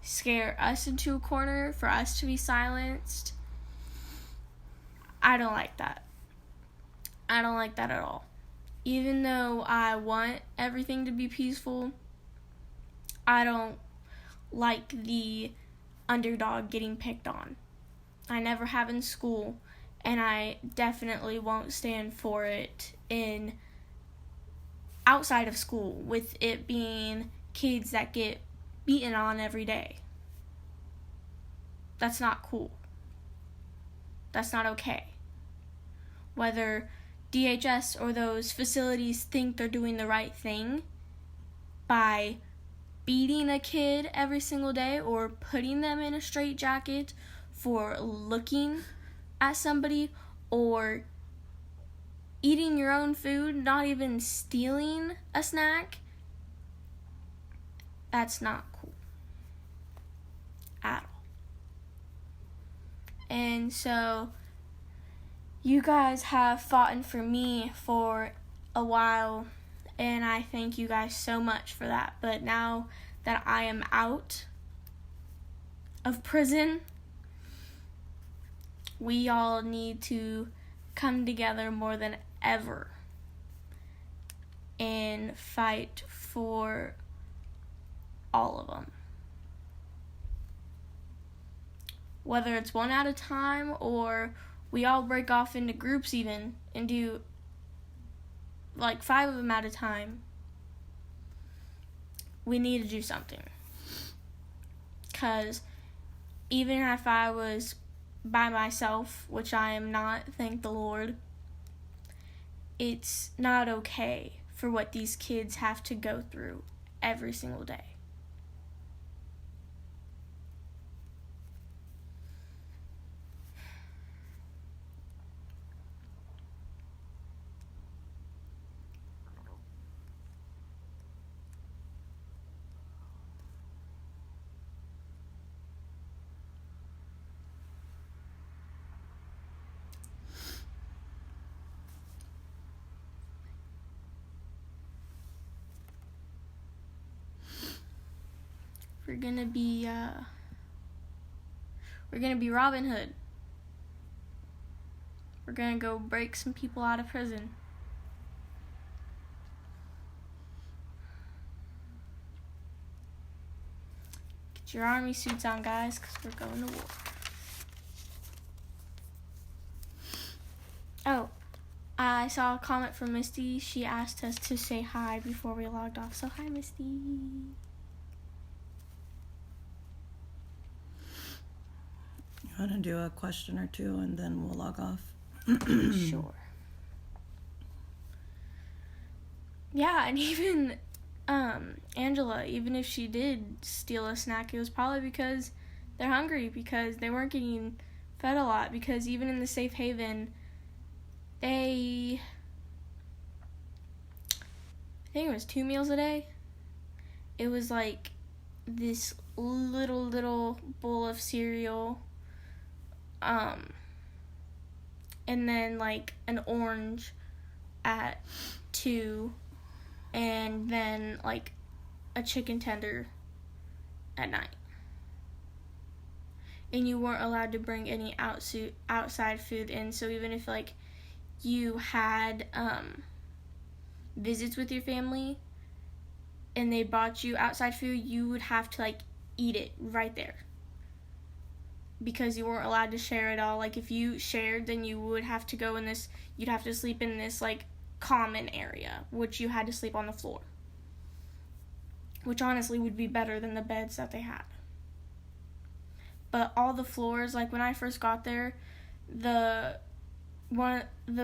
scare us into a corner for us to be silenced, I don't like that. I don't like that at all. Even though I want everything to be peaceful, I don't like the underdog getting picked on. I never have in school, and I definitely won't stand for it outside of school, with it being kids that get beaten on every day. That's not cool. That's not okay. Whether DHS or those facilities think they're doing the right thing by beating a kid every single day or putting them in a straitjacket for looking at somebody or eating your own food, not even stealing a snack, that's not cool at all. And so you guys have fought for me for a while, and I thank you guys so much for that. But now that I am out of prison, we all need to come together more than ever and fight for all of them. Whether it's one at a time or we all break off into groups even and do like 5 of them at a time. We need to do something. Because even if I was by myself, which I am not, thank the Lord, it's not okay for what these kids have to go through every single day. We're gonna be Robin Hood. We're gonna go break some people out of prison. Get your army suits on, guys, because we're going to war. Oh, I saw a comment from Misty. She asked us to say hi before we logged off. So hi, Misty. You want to do a question or two and then we'll log off? Sure. Yeah, and even Angela, even if she did steal a snack, it was probably because they're hungry, because they weren't getting fed a lot, because even in the safe haven, I think it was 2 meals a day. It was like this little bowl of cereal, and then like an orange at 2, and then like a chicken tender at night. And you weren't allowed to bring any outside food in, so even if like you had visits with your family and they brought you outside food, you would have to like eat it right there, because you weren't allowed to share it all. Like if you shared, then you would have to go in this, you'd have to sleep in this like common area, which you had to sleep on the floor, which honestly would be better than the beds that they had. But all the floors, like when I first got there, the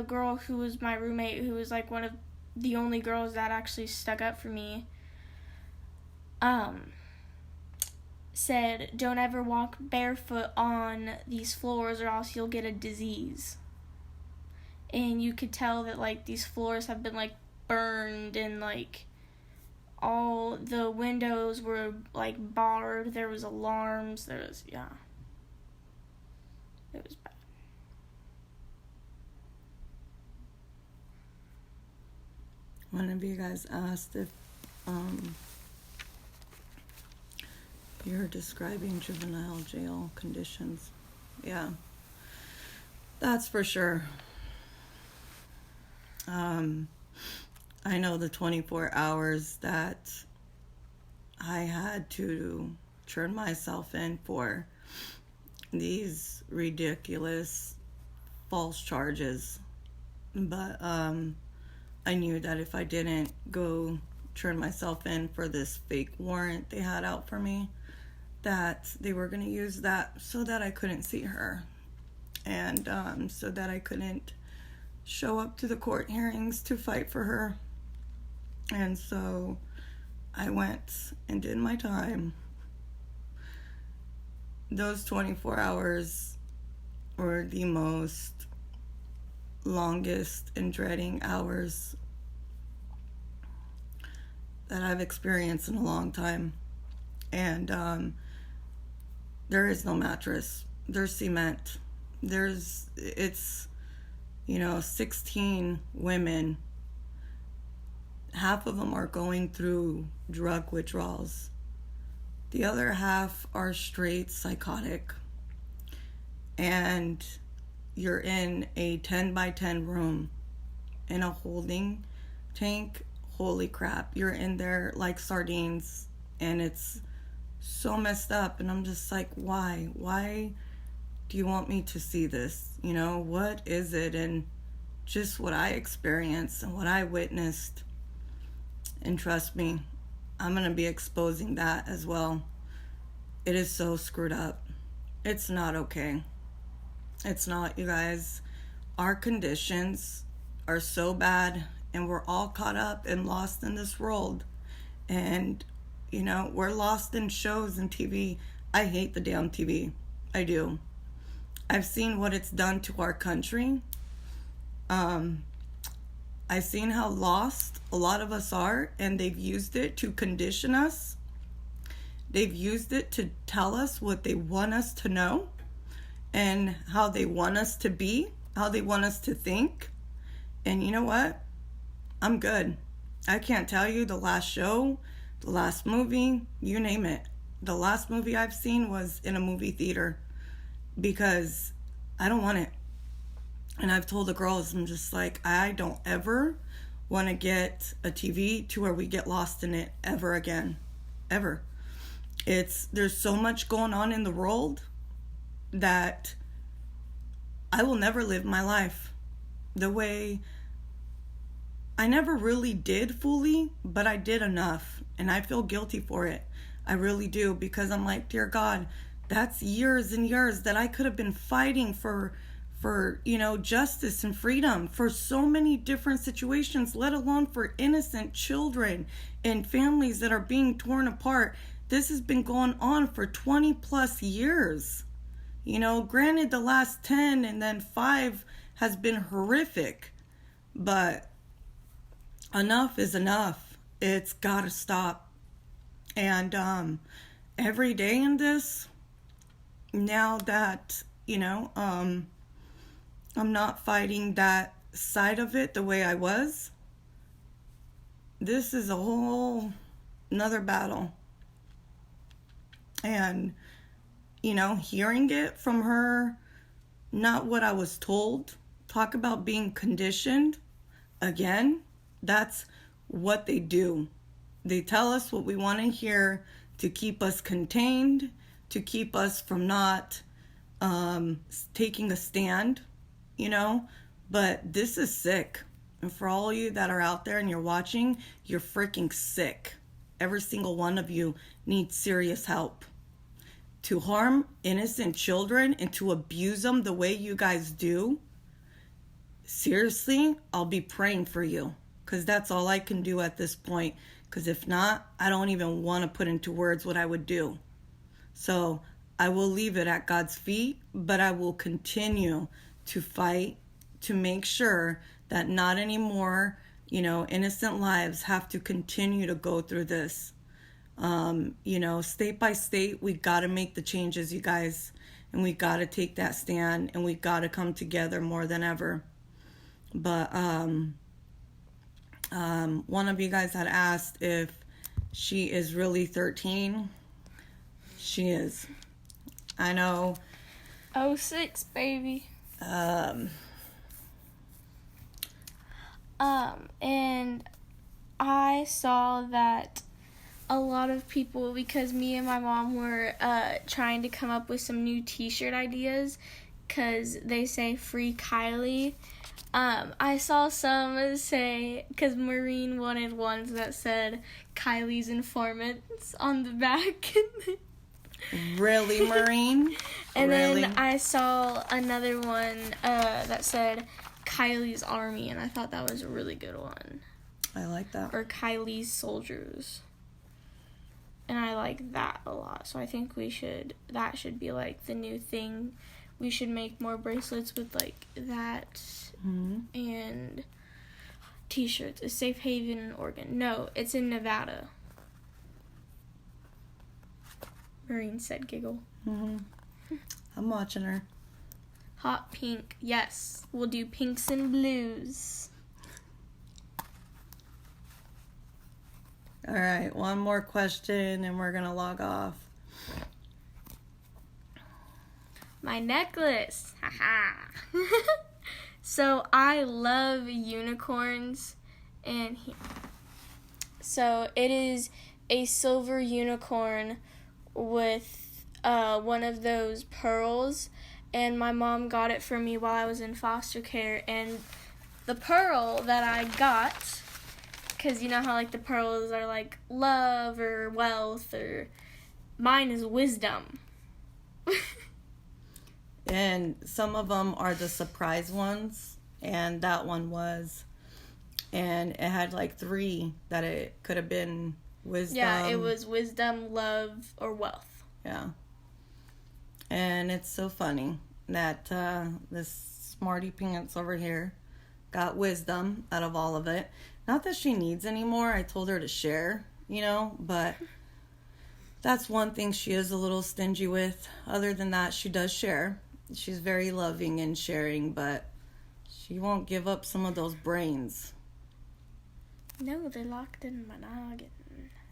girl who was my roommate, who was like one of the only girls that actually stuck up for me, said, don't ever walk barefoot on these floors or else you'll get a disease. And you could tell that like these floors have been like burned, and like all the windows were like barred, there was alarms, it was bad. One of you guys asked if you're describing juvenile jail conditions. Yeah, that's for sure. I know the 24 hours that I had to turn myself in for these ridiculous false charges, but I knew that if I didn't go turn myself in for this fake warrant they had out for me, that they were going to use that so that I couldn't see her, and so that I couldn't show up to the court hearings to fight for her. And so I went and did my time. Those 24 hours were the most longest and dreading hours that I've experienced in a long time. And there is no mattress. There's cement. It's 16 women. Half of them are going through drug withdrawals. The other half are straight psychotic. And you're in a 10 by 10 room in a holding tank. Holy crap. You're in there like sardines. And it's so messed up. And I'm just like, why? Why do you want me to see this? What is it? And just what I experienced and what I witnessed. And trust me, I'm going to be exposing that as well. It is so screwed up. It's not okay. It's not, you guys. Our conditions are so bad, and we're all caught up and lost in this world. And, we're lost in shows and TV. I hate the damn TV. I do. I've seen what it's done to our country. I've seen how lost a lot of us are, and they've used it to condition us. They've used it to tell us what they want us to know and how they want us to be, how they want us to think. And you know what? I'm good. I can't tell you the last show, the last movie, you name it. The last movie I've seen was in a movie theater because I don't want it. And I've told the girls, I'm just like, I don't ever want to get a TV to where we get lost in it ever again. Ever. There's so much going on in the world that I will never live my life the way I never really did fully, but I did enough. And I feel guilty for it. I really do, because I'm like, dear God, that's years and years that I could have been fighting for justice and freedom for so many different situations, let alone for innocent children and families that are being torn apart. This has been going on for 20 plus years. Granted the last 10 and then 5 has been horrific, but enough is enough. It's gotta stop. And every day in this, now that, I'm not fighting that side of it the way I was. This is a whole another battle. And, hearing it from her, not what I was told. Talk about being conditioned. Again, that's what they do. They tell us what we want to hear to keep us contained, to keep us from not taking a stand. But this is sick. And for all of you that are out there and you're watching, you're freaking sick. Every single one of you needs serious help. To harm innocent children and to abuse them the way you guys do, seriously, I'll be praying for you. Because that's all I can do at this point. Because if not, I don't even want to put into words what I would do. So I will leave it at God's feet, but I will continue to fight to make sure that not anymore, innocent lives have to continue to go through this. State by state, we got to make the changes, you guys, and we got to take that stand, and we got to come together more than ever. But one of you guys had asked if she is really 13. She is. I know. 06, baby. And I saw that a lot of people, because me and my mom were trying to come up with some new t-shirt ideas, because they say free Kylie. I saw some say, because Maureen wanted ones that said Kylie's informants on the back. Really, Maureen? And really? then I saw another one that said Kylie's Army, and I thought that was a really good one. I like that. Or Kylie's Soldiers. And I like that a lot. So I think that should be like the new thing. We should make more bracelets with like that and t-shirts. A safe haven in Oregon. No, it's in Nevada. Marine said giggle. I'm watching her. Hot pink. Yes. We'll do pinks and blues. All right, one more question and we're going to log off. My necklace. Haha. So I love unicorns, and so it is a silver unicorn with one of those pearls, and my mom got it for me while I was in foster care. And the pearl that I got, because you know how like the pearls are like love or wealth, or mine is wisdom. And some of them are the surprise ones, and that one was, and it had like 3 that it could have been wisdom. Yeah, it was wisdom, love, or wealth. Yeah. And it's so funny that this smarty pants over here got wisdom out of all of it. Not that she needs anymore. I told her to share, but that's one thing she is a little stingy with. Other than that, she does share. She's very loving and sharing, but she won't give up some of those brains. No, they're locked in my noggin.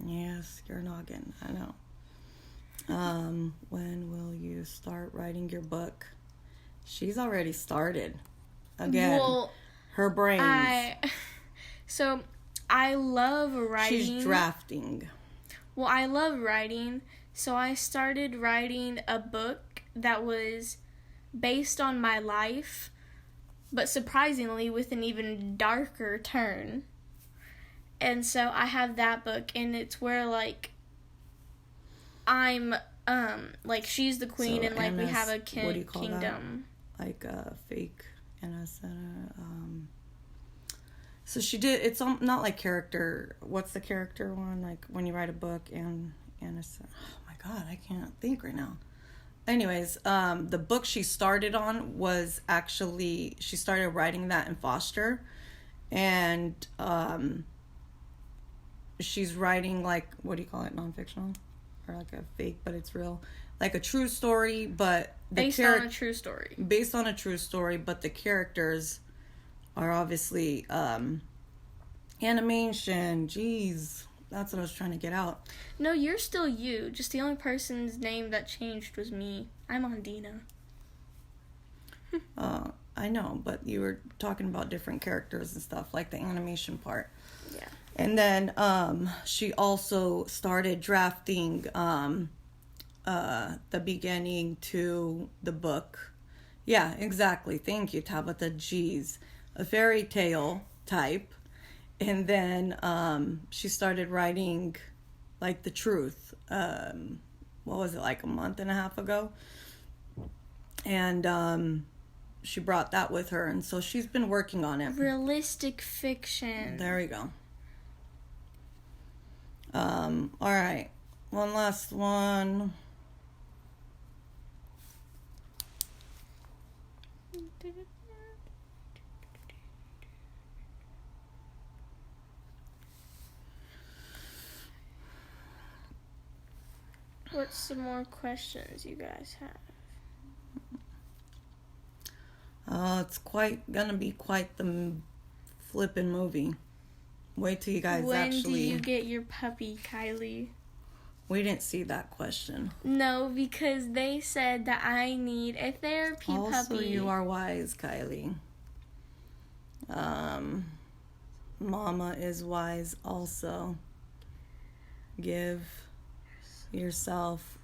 Yes, your noggin. I know. When will you start writing your book? She's already started. Again, her brains. So, I love writing. She's drafting. Well, I love writing, so I started writing a book that was based on my life, but surprisingly with an even darker turn. And so I have that book, and it's where like I'm like she's the queen, so, and like we have a kingdom. That? Like a fake Anna Center. So she did. It's not like character. What's the character one? Like when you write a book and Anna Center. Oh my God, I can't think right now. Anyways, the book she started on was actually, she started writing that in foster, and she's writing like, what do you call it, non-fictional, or like a fake but it's real, like a true story, but based on a true story, but the characters are obviously animation. Jeez, that's what I was trying to get out. No, you're still you. Just the only person's name that changed was me. I'm Ondina. I know, but you were talking about different characters and stuff, like the animation part. Yeah. And then she also started drafting the beginning to the book. Yeah, exactly. Thank you, Tabitha. Jeez. A fairy tale type. And then she started writing, like, the truth. What was it, like a month and a half ago? And she brought that with her. And so she's been working on it. Realistic fiction. There we go. All right. One last one. What's some more questions you guys have? It's gonna be quite the flippin' movie. Wait till you guys when actually... When do you get your puppy, Kylie? We didn't see that question. No, because they said that I need a therapy puppy. Also, you are wise, Kylie. Mama is wise also. Give yourself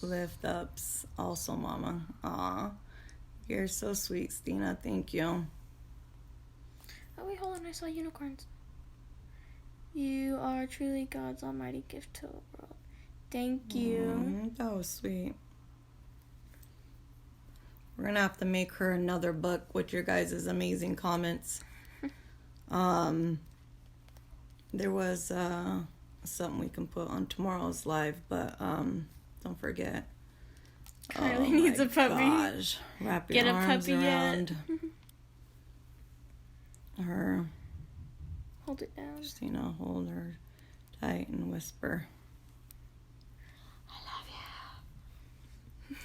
lift ups also, Mama. Aw, you're so sweet, Stina. Thank you. Oh wait, hold on, I saw unicorns. You are truly God's almighty gift to the world. Thank you. That was sweet. We're going to have to make her another book with your guys' amazing comments. There was something we can put on tomorrow's live, but don't forget. Kylie needs a puppy. Gosh. Wrap your arms around her. Hold it down. Just, hold her tight and whisper. I love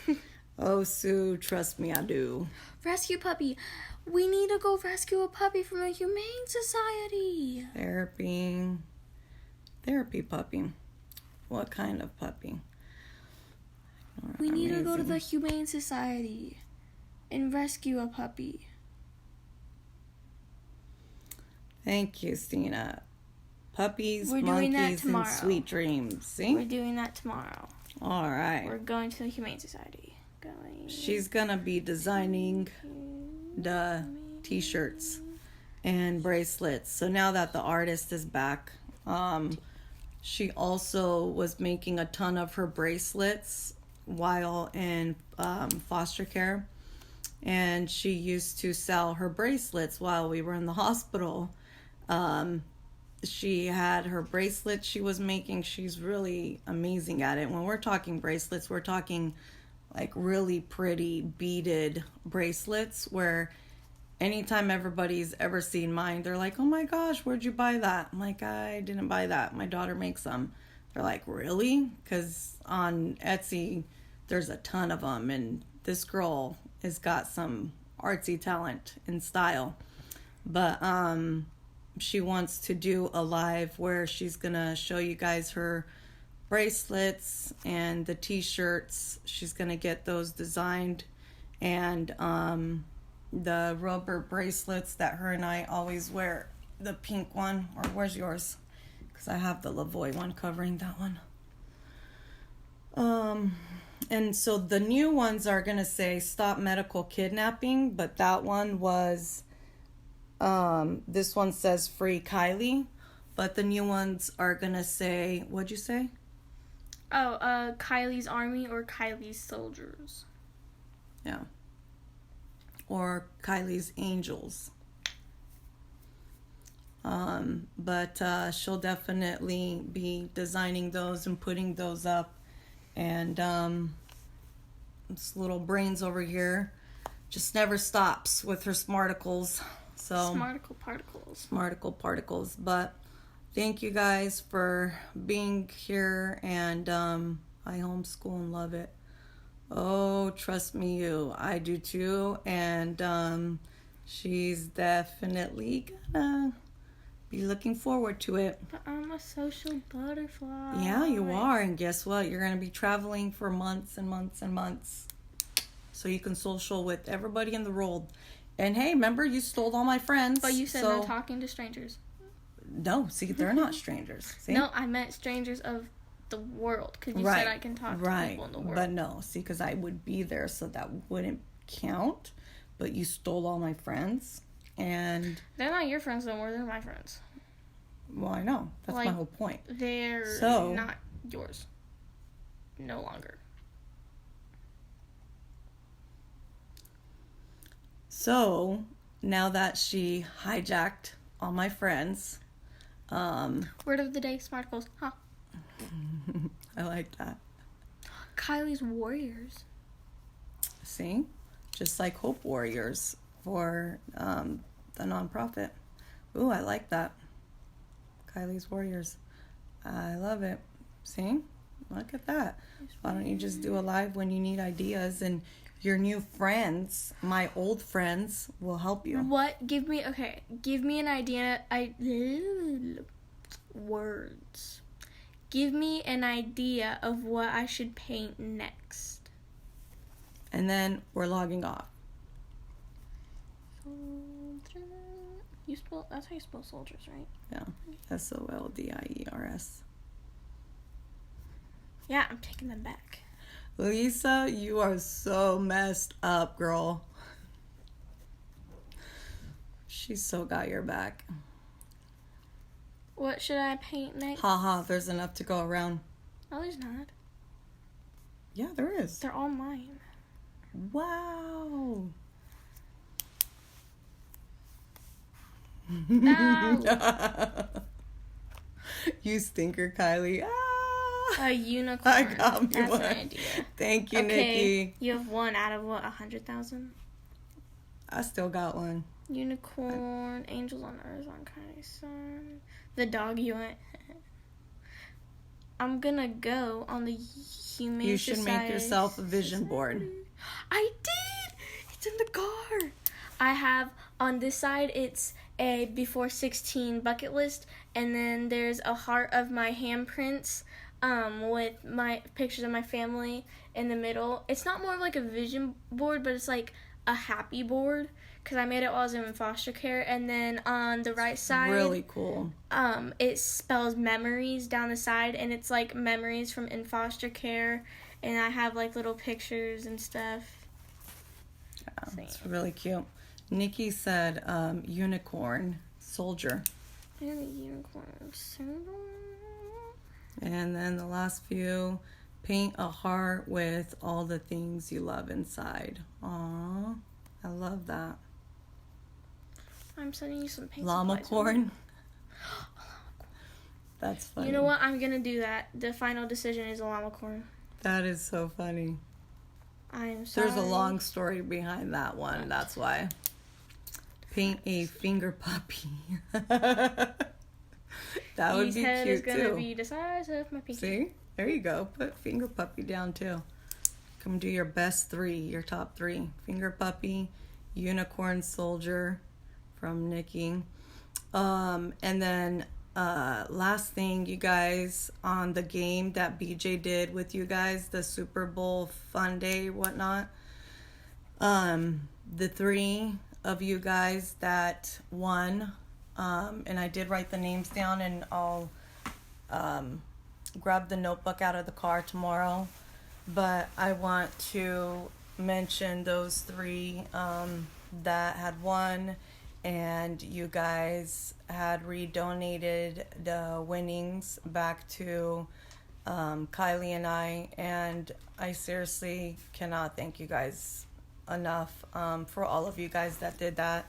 you. Ohsu, trust me, I do. Rescue puppy. We need to go rescue a puppy from a humane society. Therapy puppy. What kind of puppy? We need to go to the humane society and rescue a puppy. Thank you, Stina. Puppies, monkeys, and sweet dreams. See? We're doing that tomorrow. All right. We're going to the humane society. She's gonna be designing the t-shirts and bracelets. So now that the artist is back, she also was making a ton of her bracelets while in foster care, and she used to sell her bracelets while we were in the hospital. She had her bracelets she was making. She's really amazing at it. When we're talking bracelets, we're talking like really pretty beaded bracelets where anytime everybody's ever seen mine, they're like, oh my gosh, where'd you buy that? I'm like, I didn't buy that. My daughter makes them. They're like, really? Because on Etsy, there's a ton of them. And this girl has got some artsy talent and style. But she wants to do a live where she's going to show you guys her bracelets and the t-shirts. She's going to get those designed. And the rubber bracelets that her and I always wear, the pink one, or where's yours? Because I have the Lavoie one covering that one. And so the new ones are going to say stop medical kidnapping, but that one was, this one says free Kylie, but the new ones are going to say, what'd you say? Oh, Kylie's Army or Kylie's Soldiers. Yeah. Or Kylie's Angels. But she'll definitely be designing those and putting those up. And this little brains over here just never stops with her smarticles. So Smarticle particles. But thank you guys for being here, and I homeschool and love it. Oh, trust me, I do too. And she's definitely gonna be looking forward to it. But I'm a social butterfly. Yeah, you are. And guess what? You're gonna be traveling for months and months and months, so you can social with everybody in the world. And hey, remember, you stole all my friends. But you said no talking to strangers. No, see, they're not strangers. See? No, I meant strangers of the world, because you said I can talk to people in the world. But no, see, because I would be there, so that wouldn't count. But you stole all my friends, and they're not your friends no more. They're my friends. Well, I know. That's my whole point. They're not yours. No longer. So now that she hijacked all my friends, word of the day: smarticles. Huh. I like that. Kylie's Warriors. See? Just like Hope Warriors for the nonprofit. Ooh, I like that. Kylie's Warriors. I love it. See? Look at that. Why don't you just do a live when you need ideas, and your new friends, my old friends, will help you. What? Give me an idea. Words. Give me an idea of what I should paint next. And then we're logging off. That's how you spell soldiers, right? Yeah. SOLDIERS. Yeah, I'm taking them back. Lisa, you are so messed up, girl. She's so got your back. What should I paint next? Haha, there's enough to go around. No, there's not. Yeah, there is. They're all mine. Wow. Ow. You stinker, Kylie. A unicorn. I got me That's one. an idea. Thank you, Okay, Nikki. you have one out of what, 100,000? I still got one. Unicorn, angels on earth, on kind sun. The dog you went. I'm gonna go on the Humane You should make Society. yourself a vision board. I did! It's in the car. I have, on this side, it's a before 16 bucket list, and then there's a heart of my handprints with my pictures of my family in the middle. It's not more of like a vision board, but it's like a happy board, because I made it while I was in foster care. And then on the right side, Really cool. it spells memories down the side, and it's like memories from in foster care, and I have like little pictures and stuff. Yeah, it's really cute. Nikki said unicorn soldier. And a unicorn symbol. And then the last few, paint a heart with all the things you love inside. Aw, I love that. I'm sending you some paint Llama supplies. corn. That's funny. You know what? I'm gonna do that. The final decision is a llama corn. That is so funny. I am sorry. There's a long story behind that one. That's why. Paint a finger puppy. That would His be head cute is gonna too. be the size of my pinky. See? There you go. Put finger puppy down too. Come do your best three, your top three. Finger puppy, unicorn soldier from Nikki. And then last thing, you guys, on the game that BJ did with you guys, the Super Bowl fun day, whatnot. The three of you guys that won, and I did write the names down, and I'll grab the notebook out of the car tomorrow. But I want to mention those three that had won, and you guys had redonated the winnings back to Kylie and I, and I seriously cannot thank you guys enough for all of you guys that did that.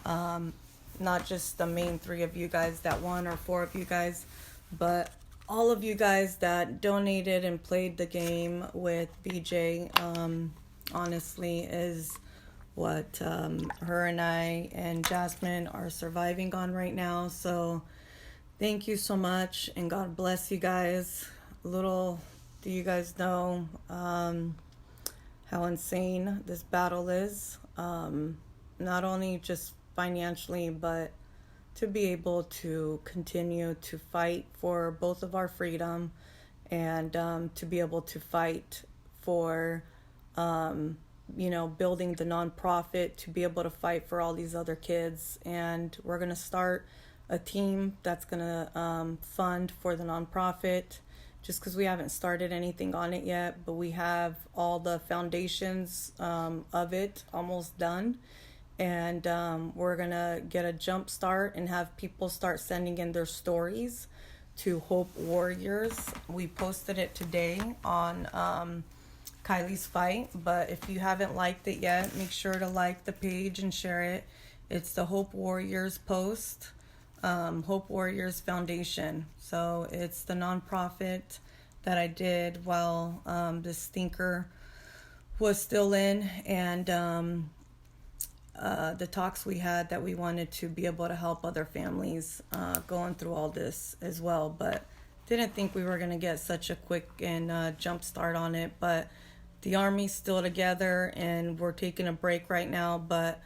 Not just the main three of you guys that won, or four of you guys, but all of you guys that donated and played the game with BJ. Honestly, is what her and I and Jasmine are surviving on right now. So thank you so much, and God bless you guys. Little do you guys know how insane this battle is, not only just financially, but to be able to continue to fight for both of our freedom, and to be able to fight for building the nonprofit, to be able to fight for all these other kids. And we're going to start a team that's going to fund for the nonprofit, just because we haven't started anything on it yet, but we have all the foundations of it almost done. And we're going to get a jump start and have people start sending in their stories to Hope Warriors. We posted it today on Kylie's Fight, but if you haven't liked it yet, make sure to like the page and share it. It's the Hope Warriors post, Hope Warriors Foundation. So it's the nonprofit that I did while this stinker was still in, and the talks we had that we wanted to be able to help other families going through all this as well, but didn't think we were going to get such a quick and jump start on it. But the Army's still together, and we're taking a break right now. But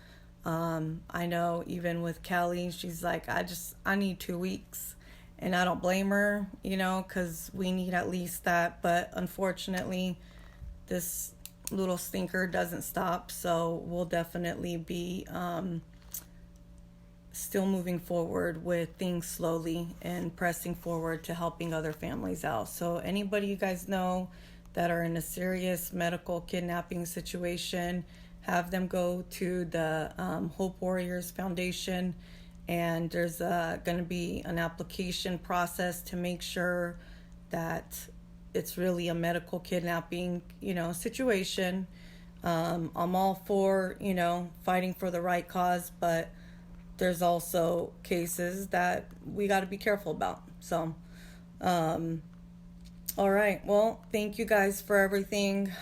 I know even with Kelly, she's like, I need 2 weeks, and I don't blame her, because we need at least that. But unfortunately, this little stinker doesn't stop, so we'll definitely be still moving forward with things slowly and pressing forward to helping other families out. So anybody you guys know that are in a serious medical kidnapping situation, have them go to the Hope Warriors Foundation, and there's going to be an application process to make sure that it's really a medical kidnapping, situation. I'm all for, fighting for the right cause, but there's also cases that we got to be careful about. So, all right. Well, thank you guys for everything.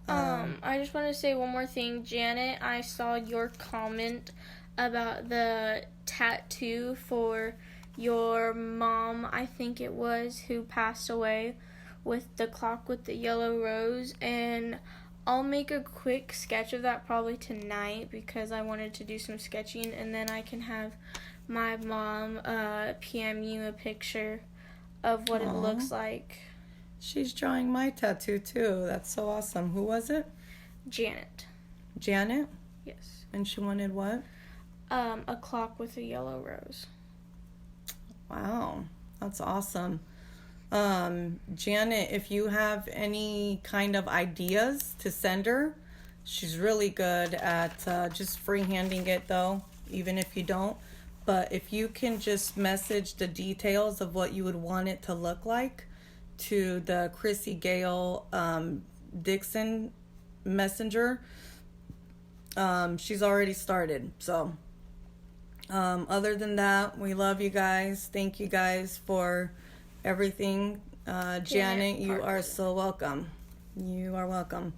I just want to say one more thing. Janet, I saw your comment about the tattoo for your mom, I think it was, who passed away, with the clock with the yellow rose, and I'll make a quick sketch of that probably tonight because I wanted to do some sketching, and then I can have my mom PM you a picture of what it looks like. She's drawing my tattoo too. That's so awesome. Who was it? Janet. Janet? Yes. And she wanted what? A clock with a yellow rose. Wow. That's awesome. Janet, if you have any kind of ideas to send her, she's really good at just freehanding it though, even if you don't. But if you can just message the details of what you would want it to look like to the Chrissy Gale Dixon messenger, she's already started. So other than that, we love you guys. Thank you guys for everything. Janet, you are so welcome. You are welcome.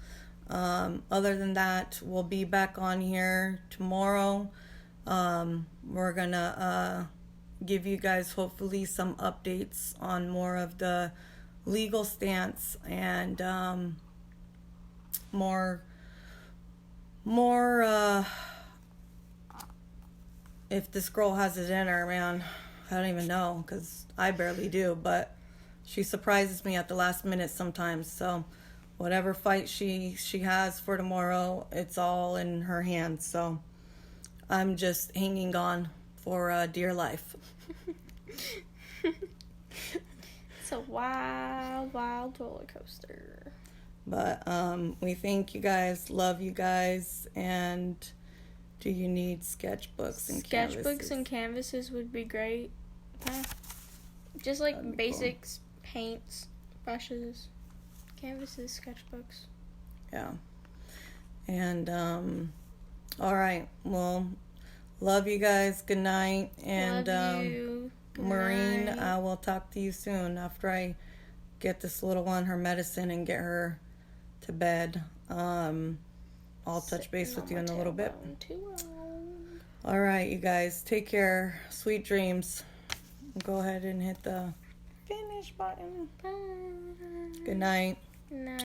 Other than that, we'll be back on here tomorrow. We're gonna give you guys hopefully some updates on more of the legal stance and more if this girl has it in her, man. I don't even know, because I barely do, but she surprises me at the last minute sometimes. So whatever fight she has for tomorrow, it's all in her hands. So I'm just hanging on for dear life. It's a wild, wild roller coaster. But we thank you guys, love you guys, and do you need sketchbooks and canvases? Sketchbooks and canvases would be great. Just like basics, cool. Paints, brushes, canvases, sketchbooks. Yeah. And all right. Well, love you guys. Good night. And love you. Good Maureen, night. I will talk to you soon after I get this little one her medicine and get her to bed. I'll touch base with you in a little bit. All right, you guys. Take care. Sweet dreams. Go ahead and hit the finish button. Bye. Good night. Night.